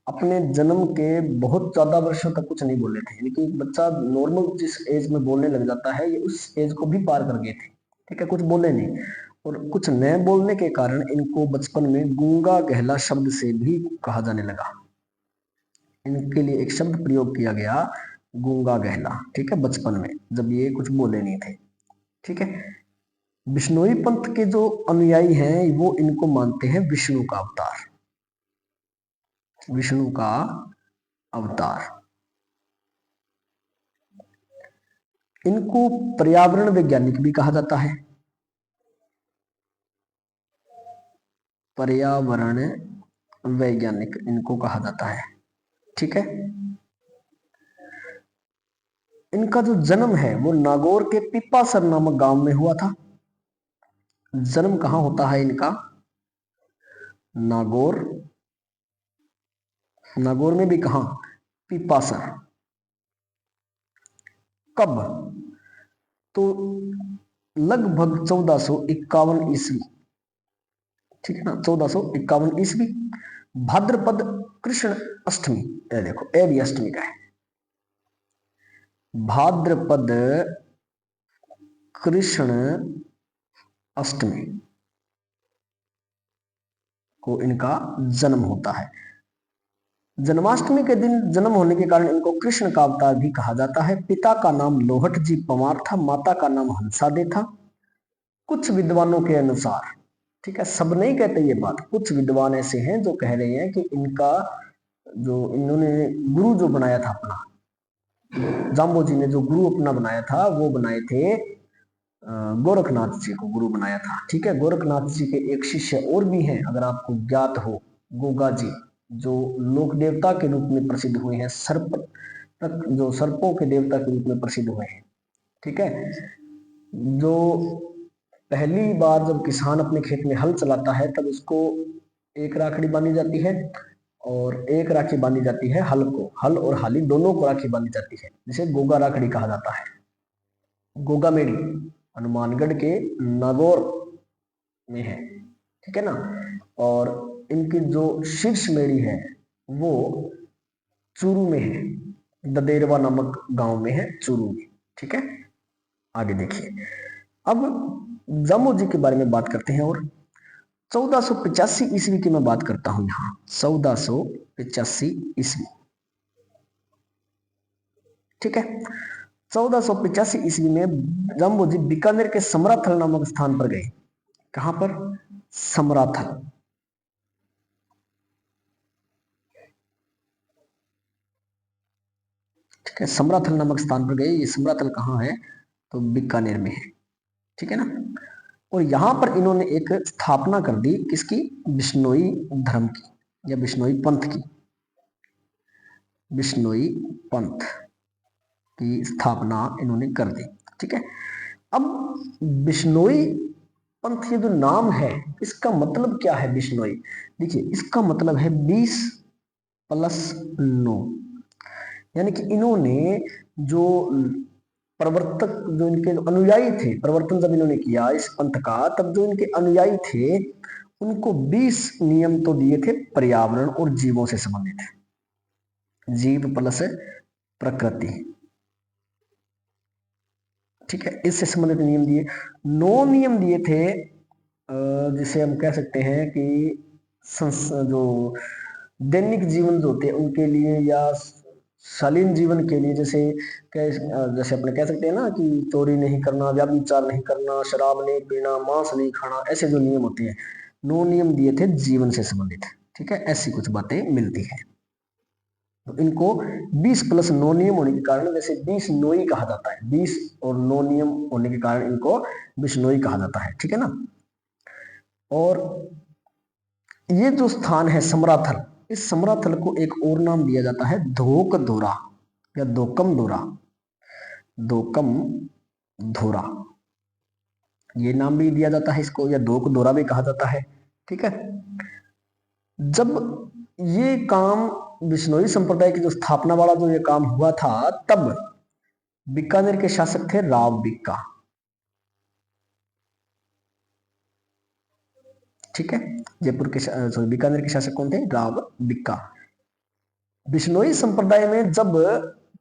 S1: अपने जन्म के बहुत ज्यादा वर्षों तक कुछ नहीं बोले थे। यानी कि बच्चा नॉर्मल जिस एज में बोलने लग जाता है, ये उस एज को भी पार कर गए थे। ठीक है। कुछ बोले नहीं, और कुछ न बोलने के कारण इनको बचपन में गूंगा गहला शब्द से भी कहा जाने लगा। इनके लिए एक शब्द प्रयोग किया गया, गूंगा गहला। ठीक है। बचपन में जब ये कुछ बोले नहीं थे। ठीक है। बिश्नोई पंथ के जो अनुयायी हैं वो इनको मानते हैं विष्णु का अवतार। विष्णु का अवतार। इनको पर्यावरण वैज्ञानिक भी कहा जाता है। पर्यावरण वैज्ञानिक इनको कहा जाता है। ठीक है। इनका जो जन्म है वो नागौर के पिपासर नामक गांव में हुआ था। जन्म कहां होता है इनका? नागौर, नागौर में भी कहां? पिपासर। कब? तो लगभग 1451 ईस्वी, ठीक है ना, 1451 ईस्वी, भाद्रपद कृष्ण अष्टमी। ये देखो, ये भी अष्टमी का है। भाद्रपद कृष्ण अष्टमी को इनका जन्म होता है। जन्माष्टमी के दिन जन्म होने के कारण इनको कृष्ण का अवतार भी कहा जाता है। पिता का नाम लोहट जी पंवार था, माता का नाम हंसादे था। कुछ विद्वानों के अनुसार, ठीक है, सब नहीं कहते ये बात, कुछ विद्वान ऐसे हैं जो कह रहे हैं कि इनका जो इन्होंने गुरु जो बनाया था अपना, जाम्बो जी ने जो गुरु अपना बनाया था वो बनाए थे गोरखनाथ जी को गुरु बनाया था। ठीक है, गोरखनाथ जी के एक शिष्य और भी हैं, अगर आपको ज्ञात हो, गोगा जी, जो लोक देवता के रूप में प्रसिद्ध हुए हैं, सर्प तक, जो सर्पों के देवता के रूप में प्रसिद्ध हुए हैं। ठीक है, जो पहली बार जब किसान अपने खेत में हल चलाता है तब उसको एक राखड़ी बांधी जाती है, और एक राखी बांधी जाती है हल को, हल और हाली दोनों को राखी बांधी जाती है, जिसे गोगा राखड़ी कहा जाता है। गोगा मेड़ी हनुमानगढ़ के नागौर में है, ठीक है ना। और इनकी जो शीर्ष मेड़ी है वो चूरू में है, ददेरवा नामक गांव में है, चूरू में। ठीक है, आगे देखिए। अब जामो जी के बारे में बात करते हैं। और 1485 ईस्वी की मैं बात करता हूं यहाँ, 1485 ईस्वी, ठीक है। 1485 ईस्वी में जाम्बो जी बीकानेर के समराथल नामक स्थान पर गए। कहां पर? समराथल। ठीक है, समराथल नामक स्थान पर गए। ये समराथल कहाँ है? तो बीकानेर में है, ठीक है ना। और यहां पर इन्होंने एक स्थापना कर दी, किसकी? बिश्नोई धर्म की, या बिश्नोई पंथ की। बिश्नोई पंथ की स्थापना इन्होंने कर दी, ठीक है। अब बिश्नोई पंथ, ये जो नाम है, इसका मतलब क्या है? बिश्नोई, देखिए, इसका मतलब है 20+9, यानी कि इन्होंने जो प्रवर्तक, जो इनके अनुयायी थे, प्रवर्तन जब इन्होंने किया इस पंथ का, तब जो इनके अनुयायी थे उनको 20 नियम तो दिए थे पर्यावरण और जीवों से संबंधित, जीव प्लस प्रकृति, ठीक है, इससे संबंधित नियम दिए। 9 नियम दिए थे, जिसे हम कह सकते हैं कि जो दैनिक जीवन जो होते हैं उनके लिए, या शालीन जीवन के लिए, जैसे जैसे अपने कह सकते हैं ना कि चोरी नहीं करना, व्यभिचार नहीं करना, शराब नहीं पीना, मांस नहीं खाना, ऐसे जो नियम होते हैं, 9 नियम दिए थे जीवन से संबंधित, ठीक है, ऐसी कुछ बातें मिलती है। तो इनको 20+9 नियम होने के कारण, वैसे 20 नोई कहा जाता है, 20 और 9 नियम होने के कारण इनको बिश्नोई कहा जाता है, ठीक है ना। और ये जो स्थान है समराथल, इस समराथल को एक और नाम दिया जाता है धोक धोरा, या दोकम धोरा, दोकम धोरा, ये नाम भी दिया जाता है इसको, या दोक धोरा भी कहा जाता है, ठीक है। जब ये काम बिश्नोई संप्रदाय की जो स्थापना वाला जो ये काम हुआ था, तब बीकानेर के शासक थे राव बिक्का, ठीक है। जयपुर के सॉरी, बीकानेर के शासक कौन थे? राव बिक्का। बिश्नोई संप्रदाय में जब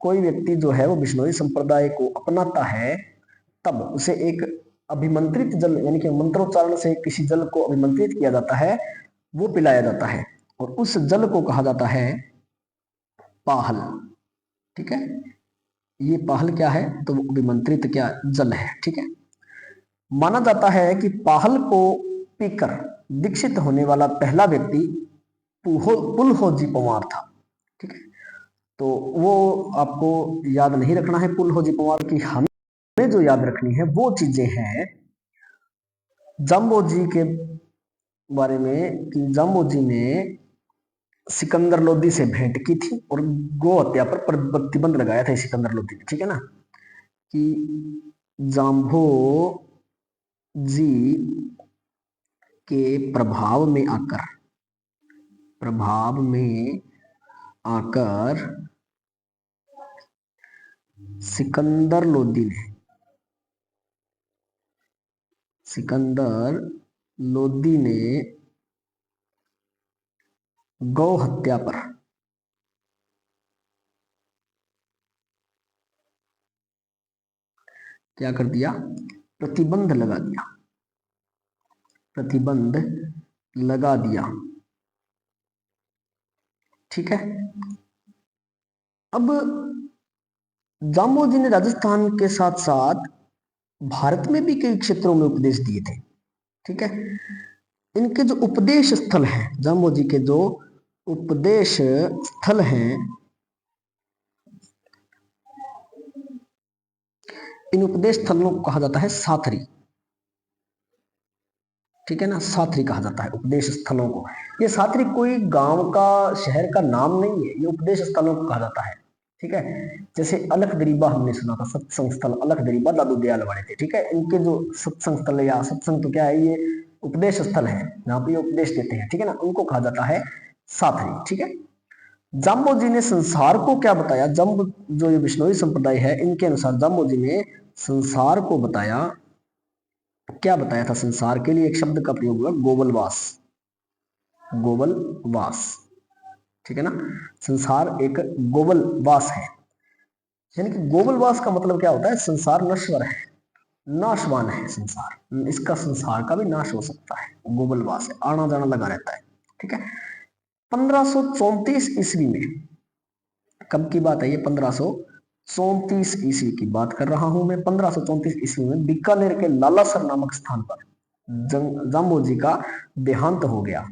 S1: कोई व्यक्ति जो है वो बिश्नोई संप्रदाय को अपनाता है, तब उसे एक अभिमंत्रित जल, यानी कि मंत्रोच्चारण से किसी जल को अभिमंत्रित किया जाता है, वो पिलाया जाता है, और उस जल को कहा जाता है पाहल, ठीक है। ये पाहल क्या है? तो अभिमंत्रित क्या जल है, ठीक है। माना जाता है कि पाहल को पीकर दीक्षित होने वाला पहला व्यक्ति पुलहोजी पंवार था, ठीक है। तो वो आपको याद नहीं रखना है पुलहोजी पंवार की, हमें जो याद रखनी है वो चीजें हैं जाम्बो जी के बारे में, कि जाम्बो जी ने सिकंदर लोदी से भेंट की थी और गो हत्या पर प्रतिबंध लगाया था सिकंदर लोदी ने, ठीक है ना। कि जाम्भो जी के प्रभाव में आकर सिकंदर लोदी ने गौ हत्या पर क्या कर दिया? प्रतिबंध लगा दिया। ठीक है। अब जाम्बो जी ने राजस्थान के साथ साथ भारत में भी कई क्षेत्रों में उपदेश दिए थे। ठीक है। इनके जो उपदेश स्थल हैं, जाम्बो जी के जो उपदेश स्थल हैं, इन उपदेश स्थलों को कहा जाता है साथरी। ठीक है ना, साथरी कहा जाता है उपदेश स्थलों को। ये साथरी कोई गांव का, शहर का नाम नहीं है, ये उपदेश स्थलों को कहा जाता है। ठीक है। जैसे अलख दरीबा हमने सुना था, सत्संग स्थल अलख दरीबा दादू दयाल वाले थे। ठीक है। इनके जो सत्संग स्थल या सत्संग तो क्या है, ये उपदेश स्थल है जहां पे ये उपदेश देते हैं। ठीक है ना, उनको कहा जाता है साथरी। ठीक है। जाम्बो जी ने संसार को क्या बताया? जम्ब जो ये बिश्नोई संप्रदाय है, इनके अनुसार जाम्बो जी ने संसार को बताया। क्या बताया था? संसार के लिए एक शब्द का प्रयोग हुआ, गोबलवास। ठीक है ना, संसार एक गोबलवास है। यानी कि गोबलवास का मतलब क्या होता है? संसार नश्वर है, नाशवान है संसार, इसका संसार का भी नाश हो सकता है। गोबलवास है, आना जाना लगा रहता है। ठीक है। 1534 ईस्वी में, कब की बात है ये? 1534 ईस्वी की बात कर रहा हूं मैं। 1534 ईस्वी में बीकानेर के लालासर नामक स्थान पर जाम्बो जी का देहांत हो गया।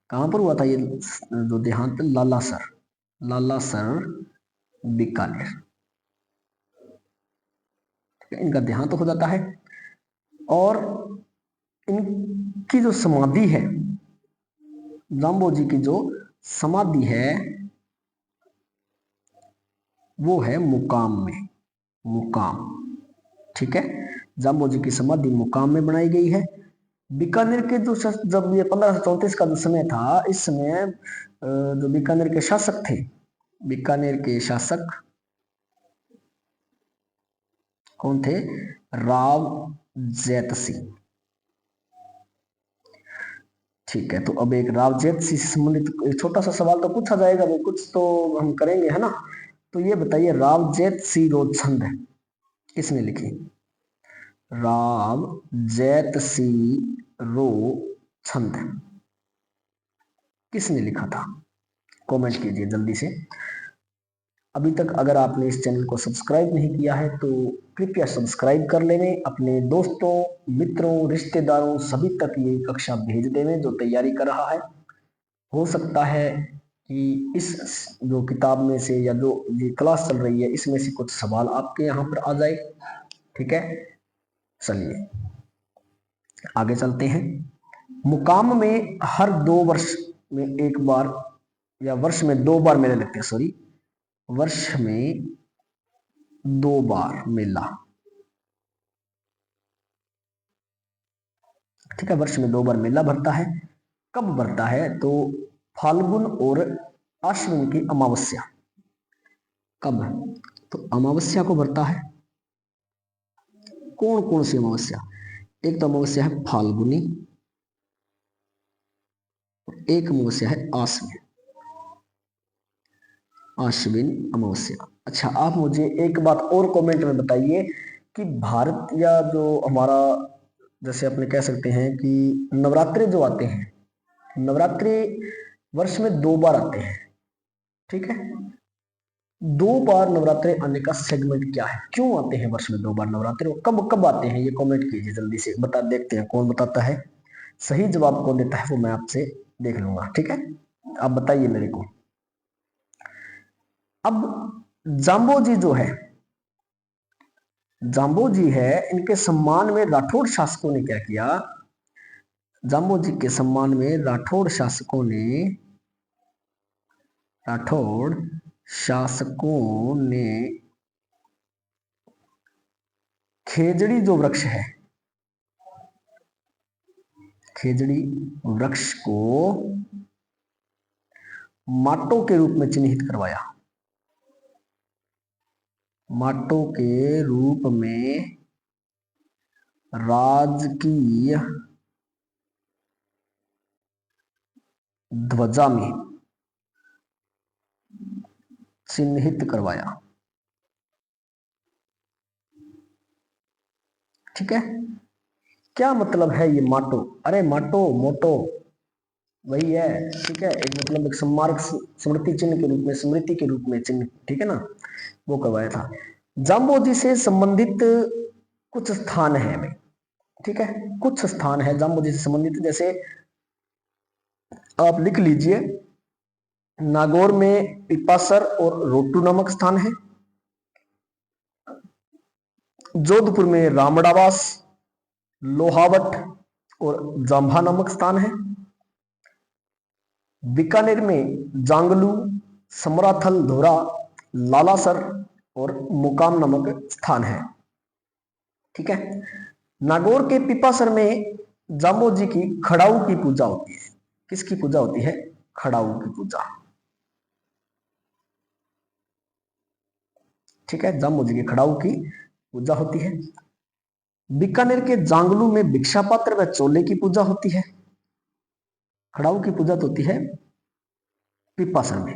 S1: कहां पर हुआ था ये जो देहांत? लालासर बीकानेर। इनका देहांत हो जाता है और इनकी जो समाधि है, जाम्बो जी की जो समाधि है, वो है मुकाम। ठीक है। जाम्बो जी की समाधि मुकाम में बनाई गई है। बीकानेर के जो जब ये 1534 का जो समय था, इस समय जो बीकानेर के शासक थे, बीकानेर के शासक कौन थे? राव जैत सिंह। ठीक है। तो अब एक राव जैत सिंह से संबंधित छोटा सा सवाल तो पूछा जाएगा भाई, कुछ तो हम करेंगे, है ना? तो ये बताइए, राव जैत सिंह रोछंद किसने लिखी? राव जैत सिंह रोछंद किसने लिखा था? कमेंट कीजिए जल्दी से। अभी तक अगर आपने इस चैनल को सब्सक्राइब नहीं किया है तो कृपया सब्सक्राइब कर लेवें। अपने दोस्तों, मित्रों, रिश्तेदारों सभी तक ये कक्षा भेज देवें जो तैयारी कर रहा है। हो सकता है कि इस जो किताब में से या जो ये क्लास चल रही है, इसमें से कुछ सवाल आपके यहाँ पर आ जाए। ठीक है। चलिए आगे चलते हैं। मुकाम में हर 2 वर्ष में एक बार, या वर्ष में 2 बार मेले लगते हैं, सॉरी, वर्ष में 2 बार मेला। ठीक है। वर्ष में 2 बार मेला भरता है। कब भरता है? तो फाल्गुन और आश्विन की अमावस्या। कब? तो अमावस्या को भरता है। कौन कौन सी अमावस्या? एक तो अमावस्या है फाल्गुनी, एक अमावस्या है आश्विन अमावस्या। अच्छा, आप मुझे एक बात और कमेंट में बताइए कि भारत या जो हमारा, जैसे अपने कह सकते हैं कि नवरात्रि जो आते हैं, नवरात्रि वर्ष में 2 बार आते हैं। ठीक है। 2 बार नवरात्रि आने का सेगमेंट क्या है? क्यों आते हैं वर्ष में 2 बार नवरात्रि, और कब कब आते हैं? ये कमेंट कीजिए जल्दी से, बता देखते हैं कौन बताता है। सही जवाब कौन देता है वो मैं आपसे देख लूंगा। ठीक है। आप बताइए मेरे को। अब जाम्बो जी जो है, जाम्बो जी है, इनके सम्मान में राठौड़ शासकों ने क्या किया? जाम्बो जी के सम्मान में राठौड़ शासकों ने खेजड़ी जो वृक्ष है, खेजड़ी वृक्ष को माटो के रूप में चिन्हित करवाया, माटो के रूप में राजकीय ध्वजा में चिन्हित करवाया। ठीक है, क्या मतलब है ये माटो? अरे माटो मोटो वही है। ठीक है, एक मतलब एक सम्मार्ग स्मृति चिन्ह के रूप में, स्मृति के रूप में चिन्ह, ठीक है ना, वो करवाया था। जाम्बोजी से संबंधित कुछ स्थान है भाई, ठीक है, कुछ स्थान है जाम्बोजी से संबंधित, जैसे आप लिख लीजिए, नागौर में पिपासर और रोटू नामक स्थान है, जोधपुर में रामड़ावास, लोहावट और जांभा नामक स्थान है, बीकानेर में जांगलू, समराथल धोरा, लालासर और मुकाम नामक स्थान है। ठीक है, नागौर के पिपासर में जाम्बोजी की खड़ाऊ की पूजा होती है। किसकी पूजा होती है? खड़ाऊ की पूजा। ठीक है, जाम्बोजी की खड़ाऊ की पूजा होती है। बीकानेर के जांगलू में भिक्षा पात्र व चोले की पूजा होती है। खड़ाऊ की पूजा तो होती है पिपासर में।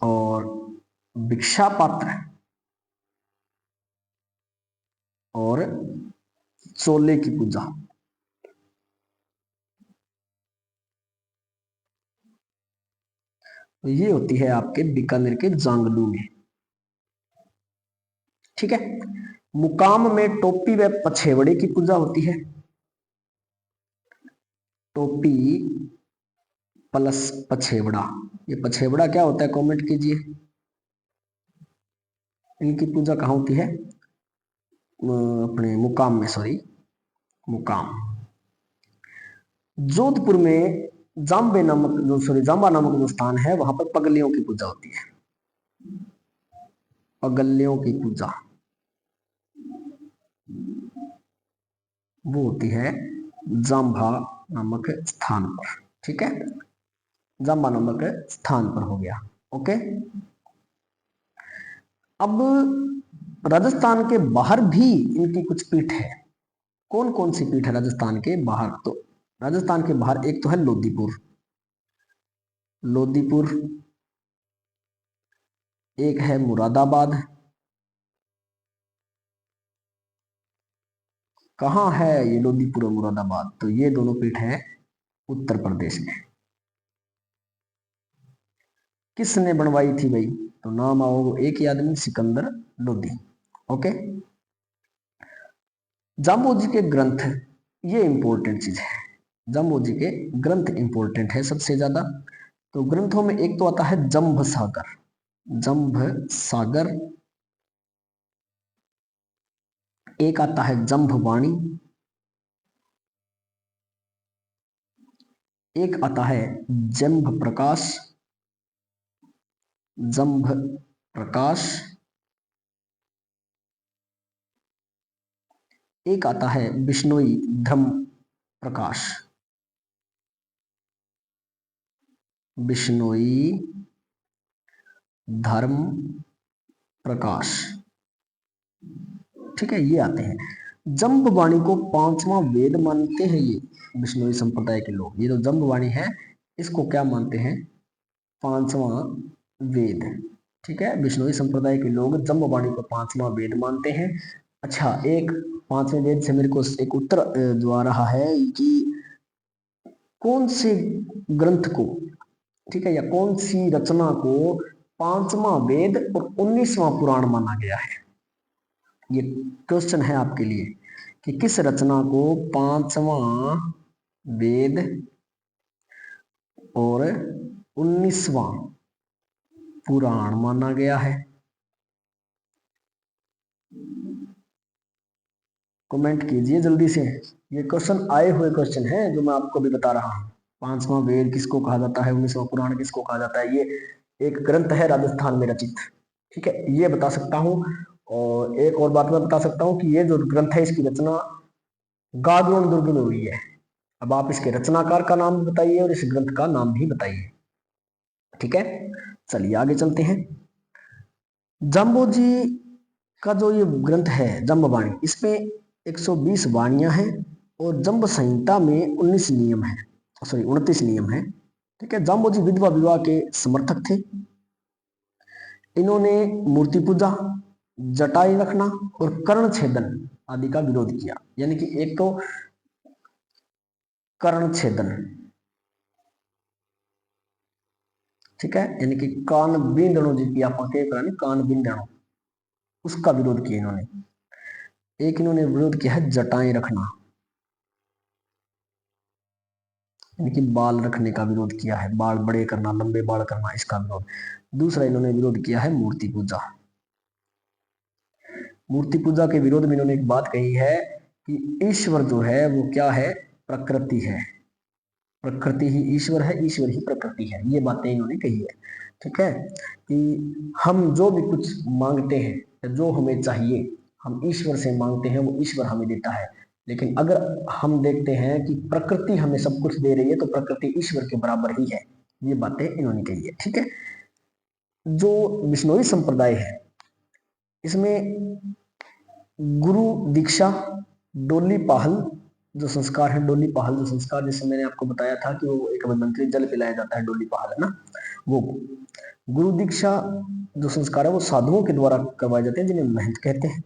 S1: और भिक्षा पात्र और चोले की पूजा ये होती है आपके बीकानेर के जांगलू में। ठीक है, मुकाम में टोपी व पछेवड़े की पूजा होती है। टोपी प्लस पछेवड़ा, ये पछेवड़ा क्या होता है कमेंट कीजिए। इनकी पूजा कहाँ होती है? अपने मुकाम में, सॉरी मुकाम। जोधपुर में जाम्बे नामक जो सॉरी जाम्बा नामक जो स्थान है, वहां पर पगलियों की पूजा होती है। पगलियों की पूजा वो होती है जाम्बा नामक स्थान पर। ठीक है, जाम्बा नामक स्थान पर हो गया। ओके, अब राजस्थान के बाहर भी इनकी कुछ पीठ है। कौन कौन सी पीठ है राजस्थान के बाहर? तो राजस्थान के बाहर एक तो है लोदीपुर, लोदीपुर, एक है मुरादाबाद। कहाँ है ये लोदीपुर और मुरादाबाद? तो ये दोनों पीठ है उत्तर प्रदेश में। किसने बनवाई थी भाई? तो नाम आओ एक ही आदमी, सिकंदर लोदी। ओके, जाम्बोजी के ग्रंथ, ये इंपॉर्टेंट चीज है। जाम्बोजी के ग्रंथ इंपॉर्टेंट है सबसे ज्यादा। तो ग्रंथों में एक तो आता है जंभ सागर, जंभ सागर, एक आता है जंभ वाणी, एक आता है जंभ प्रकाश, जंभ प्रकाश, एक आता है बिश्नोई धर्म प्रकाश, बिश्नोई धर्म प्रकाश। ठीक है, ये आते हैं। जंबवाणी को पांचवा वेद मानते हैं ये बिश्नोई संप्रदाय के लोग। ये जो जंबवाणी है इसको क्या मानते हैं? पांचवा वेद। ठीक है, बिश्नोई संप्रदाय के लोग जंबवाणी को पांचवा वेद मानते हैं। अच्छा, एक पांचवें वेद से मेरे को एक उत्तर जो आ रहा है कि कौन से ग्रंथ को, ठीक है, या कौन सी रचना को पांचवा वेद और 19वां पुराण माना गया है? ये क्वेश्चन है आपके लिए कि किस रचना को पांचवा वेद और 19वां पुराण माना गया है? कमेंट कीजिए जल्दी से। ये क्वेश्चन आए हुए क्वेश्चन है जो मैं आपको भी बता रहा हूं। पांचवा वेद किसको कहा जाता है, 19वां पुराण किसको कहा जाता है? ये एक ग्रंथ है राजस्थान में रचित। ठीक है, ये बता सकता हूँ। और एक और बात मैं बता सकता हूँ कि ये जो ग्रंथ है इसकी रचना गागरोन दुर्ग में हुई है। अब आप इसके रचनाकार का नाम बताइए और इस ग्रंथ का नाम भी बताइए। ठीक है, चलिए आगे चलते हैं। जाम्बोजी का जो ये ग्रंथ है जम्बवाणी, इसमें 120 वाणियां हैं और जम्ब संहिता में 19 नियम है, सॉरी 29 नियम है। ठीक है, जाम्बोजी विधवा विवाह के समर्थक थे। इन्होंने मूर्ति पूजा, जटाई रखना और कर्ण छेदन आदि का विरोध किया। यानी कि एक तो कर्ण छेदन, ठीक है, यानी कि कान बींदणो जी की आप कान बींदणो, उसका विरोध किया इन्होंने। एक इन्होंने विरोध किया है जटाएं रखना, यानी कि बाल रखने का विरोध किया है, बाल बड़े करना, लंबे बाल करना, इसका विरोध। दूसरा इन्होंने विरोध किया है मूर्ति पूजा। मूर्ति पूजा के विरोध में इन्होंने एक बात कही है कि ईश्वर जो है वो क्या है, प्रकृति है, प्रकृति ही ईश्वर है, ईश्वर ही प्रकृति है। ये बातें इन्होंने कही है। ठीक है, कि हम जो भी कुछ मांगते हैं, जो हमें चाहिए, हम ईश्वर से मांगते हैं, वो ईश्वर हमें देता है। लेकिन अगर हम देखते हैं कि प्रकृति हमें सब कुछ दे रही है तो प्रकृति ईश्वर के बराबर ही है। ये बातें इन्होंने कही है। ठीक है, जो बिश्नोई संप्रदाय है इसमें गुरु दीक्षा, डोली पहल जो संस्कार है, डोली पहल जो संस्कार, जैसे मैंने आपको बताया था कि वो एक अभिमंत्रित जल पिलाया जाता है, डोली पहल है ना, वो गुरु दीक्षा जो संस्कार है वो साधुओं के द्वारा करवाए जाते हैं, जिन्हें महंत कहते हैं।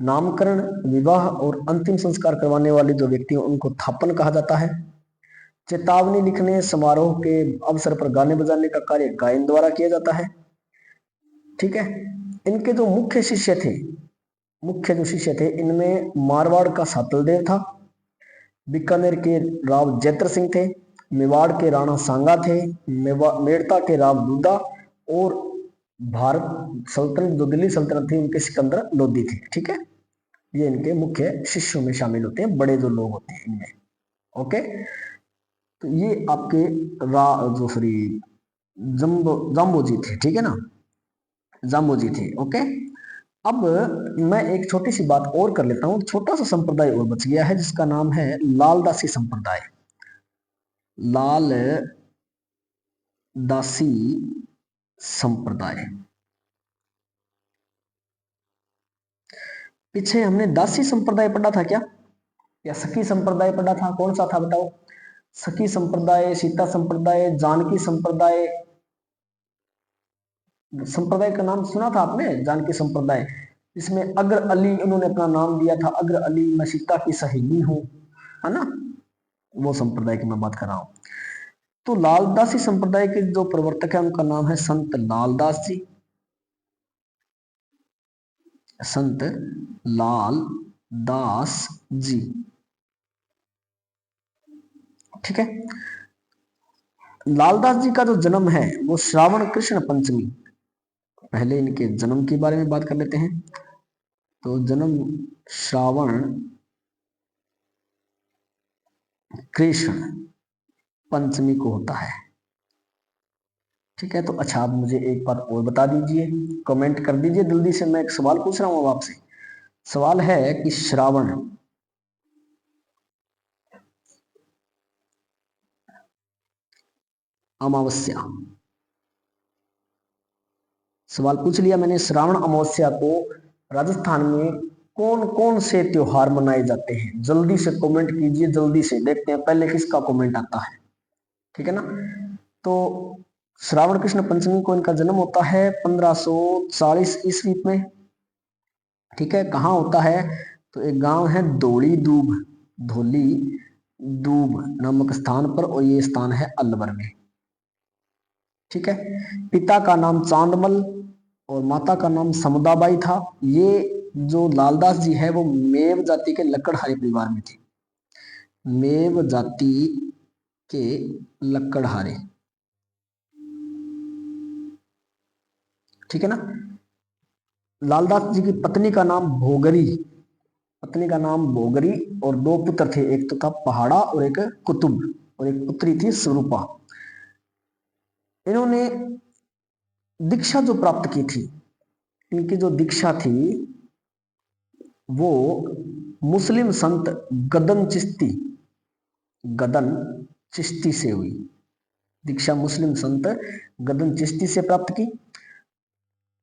S1: नामकरण, विवाह और अंतिम संस्कार करवाने वाले जो व्यक्ति हैं उनको थापन कहा जाता है। चेतावनी लिखने, समारोह के अवसर पर गाने बजाने का कार्य गायन द्वारा किया जाता है। ठीक है, इनके जो मुख्य शिष्य थे, मुख्य जो शिष्य थे इनमें मारवाड़ का सातलदेव था, बीकानेर के राव जैत्र सिंह थे, मेवाड़ के राणा सांगा थे, मेड़ता के राव दूदा और भारत सल्तनत जो दिल्ली सल्तनत थी उनके सिकंदर लोधी थे। ठीक है, ये इनके मुख्य शिष्यों में शामिल होते हैं, बड़े जो लोग होते हैं इनमें। ओके, तो ये आपके जो सॉरी जाम्बो जी थे। ठीक है ना, जाम्बो जी थे। ओके, अब मैं एक छोटी सी बात और कर लेता हूं। छोटा सा संप्रदाय और बच गया है जिसका नाम है लालदासी संप्रदाय। लाल दासी संप्रदाय, पीछे हमने दासी संप्रदाय पढ़ा था क्या, या सखी संप्रदाय पढ़ा था? कौन सा था बताओ? सखी संप्रदाय, सीता संप्रदाय, जानकी संप्रदाय। संप्रदाय का नाम सुना था आपने, जानकी संप्रदाय। इसमें अग्र अली उन्होंने अपना नाम दिया था, अग्र अली, मैं सीता की सहेली हूं, है ना, वो संप्रदाय की मैं बात कर रहा हूं। तो लालदासी संप्रदाय के जो प्रवर्तक है उनका नाम है संत लालदास जी, संत लाल दास जी। ठीक है, लालदास जी का जो जन्म है वो श्रावण कृष्ण पंचमी, पहले इनके जन्म के बारे में बात कर लेते हैं। तो जन्म श्रावण कृष्ण पंचमी को होता है। ठीक है, तो अच्छा आप मुझे एक बात और बता दीजिए, कमेंट कर दीजिए जल्दी से, मैं एक सवाल पूछ रहा हूं अब आपसे। सवाल है कि श्रावण अमावस्या, सवाल पूछ लिया मैंने, श्रावण अमावस्या को राजस्थान में कौन कौन से त्योहार मनाए जाते हैं? जल्दी से कमेंट कीजिए, जल्दी से देखते हैं पहले किसका कमेंट आता है। ठीक है ना, तो श्रावण कृष्ण पंचमी को इनका जन्म होता है 1540 ईस्वी में। ठीक है, कहाँ होता है? तो एक गांव है धोली दूब, धोली दूब नामक स्थान पर, और ये स्थान है अलवर में। ठीक है, पिता का नाम चांदमल और माता का नाम समुदाबाई था। ये जो लालदास जी है वो मेव जाति के लकड़हारे परिवार में थे, मेव जाति के लकड़हारे। ठीक है ना, लालदास जी की पत्नी का नाम भोगरी, पत्नी का नाम भोगरी, और दो पुत्र थे, एक तो था पहाड़ा और एक कुतुब, और एक पुत्री थी स्वरूपा। इन्होंने दीक्षा जो प्राप्त की थी, इनकी जो दीक्षा थी वो मुस्लिम संत गदन चिश्ती से हुई। दीक्षा मुस्लिम संत गदन चिश्ती से प्राप्त की।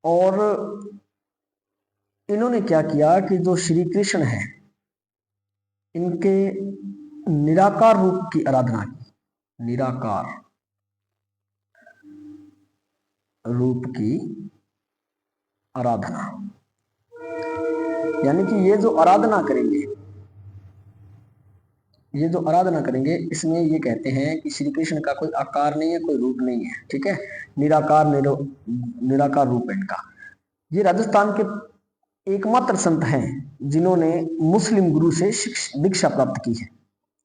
S1: और इन्होंने क्या किया कि जो श्री कृष्ण है इनके निराकार रूप की आराधना की। निराकार रूप की आराधना, यानी कि ये जो आराधना करेंगे इसमें ये कहते हैं कि श्री कृष्ण का कोई आकार नहीं है, कोई रूप नहीं है, ठीक है। निराकार रूप है इनका। ये राजस्थान के एकमात्र संत हैं जिन्होंने मुस्लिम गुरु से दीक्षा प्राप्त की है,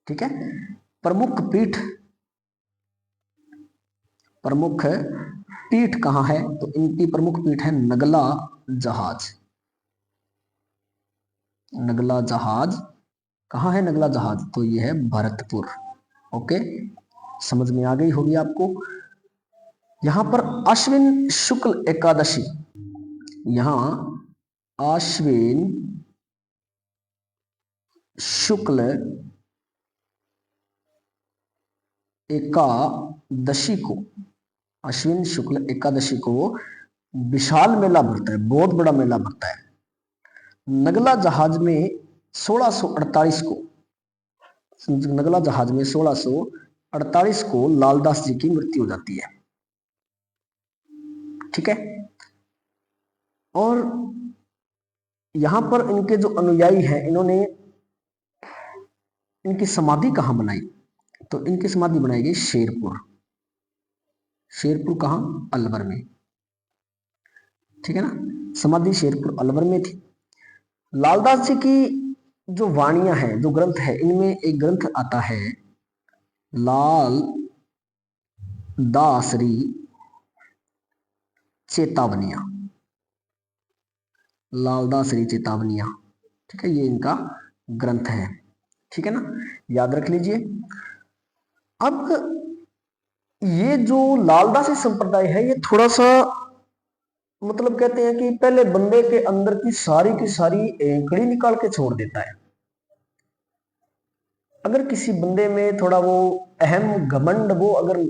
S1: ठीक है। प्रमुख पीठ कहाँ है, तो इनकी प्रमुख पीठ है नगला जहाज। नगला जहाज कहाँ है? नगला जहाज तो ये है भरतपुर। ओके, समझ में आ गई होगी आपको। यहां पर अश्विन शुक्ल एकादशी, यहां अश्विन शुक्ल एकादशी को, अश्विन शुक्ल एकादशी को विशाल मेला भरता है, बहुत बड़ा मेला भरता है। नगला जहाज में 1648 को, नगला जहाज में 1648 को लालदास जी की मृत्यु हो जाती है, ठीक है। और यहां पर इनके जो अनुयायी हैं, इन्होंने इनकी समाधि कहां बनाई, तो इनकी समाधि बनाई गई शेरपुर। शेरपुर कहां? अलवर में, ठीक है ना। समाधि शेरपुर अलवर में थी। लालदास जी की जो वाणियां हैं, जो ग्रंथ है, इनमें एक ग्रंथ आता है लाल दासरी चेतावनियां। लालदासरी चेतावनियां, ठीक है, ये इनका ग्रंथ है, ठीक है ना, याद रख लीजिए। अब ये जो लालदासी संप्रदाय है, ये थोड़ा सा मतलब कहते हैं कि पहले बंदे के अंदर की सारी एंकड़ी निकाल के छोड़ देता है। अगर किसी बंदे में थोड़ा वो अहम घमंड, वो अगर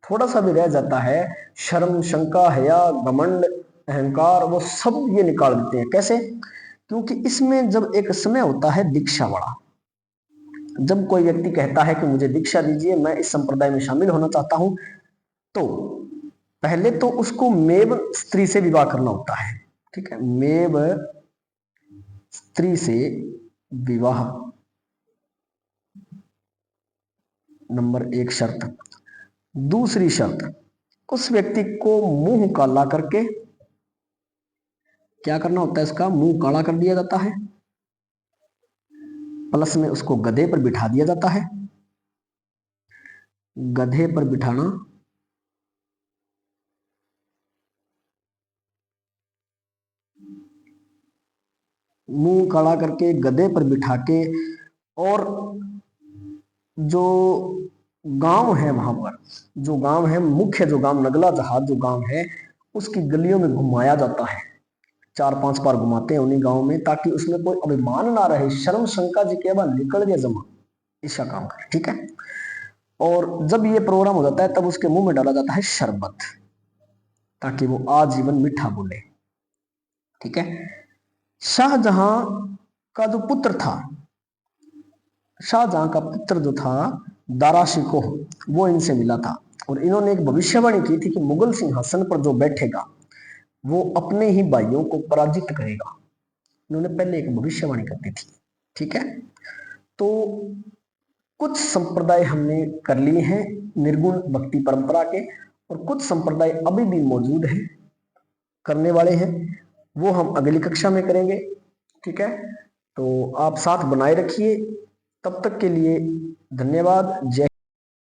S1: थोड़ा सा भी रह जाता है, शर्म शंका हया घमंड अहंकार, वो सब ये निकाल देते हैं। कैसे? क्योंकि इसमें जब एक समय होता है दीक्षा वाला, जब कोई व्यक्ति कहता है कि मुझे दीक्षा दीजिए, मैं इस संप्रदाय में शामिल होना चाहता हूं, तो पहले तो उसको मेव स्त्री से विवाह करना होता है, ठीक है। मेव स्त्री से विवाह नंबर 1 शर्त। दूसरी शर्त, उस व्यक्ति को मुंह काला करके, क्या करना होता है, इसका मुंह काला कर दिया जाता है, प्लस में उसको गधे पर बिठा दिया जाता है। गधे पर बिठाना, मुंह काला करके गधे पर बिठा के, और जो गांव है वहां पर, जो गांव है मुख्य, जो गांव नगला जहाज जो गांव है, उसकी गलियों में घुमाया जाता है। 4-5 बार घुमाते हैं उन्हीं गांव में, ताकि उसमें कोई अभिमान ना रहे, शर्म शंका जी के बाद निकल गया जमा, इसका काम करे, ठीक है। और जब ये प्रोग्राम हो जाता है, तब उसके मुंह में डाला जाता है शरबत, ताकि वो आजीवन मीठा बोले, ठीक है। शाहजहां का जो पुत्र था, शाहजहां का पुत्र जो था दारा शिकोह, वो इनसे मिला था, और इन्होंने एक भविष्यवाणी की थी कि मुगल सिंहासन पर जो बैठेगा वो अपने ही भाइयों को पराजित करेगा। इन्होंने पहले एक भविष्यवाणी कर दी थी, ठीक है। तो कुछ संप्रदाय हमने कर लिए हैं निर्गुण भक्ति परंपरा के, और कुछ संप्रदाय अभी भी मौजूद हैं, करने वाले हैं, वो हम अगली कक्षा में करेंगे, ठीक है। तो आप साथ बनाए रखिए, तब तक के लिए धन्यवाद। जय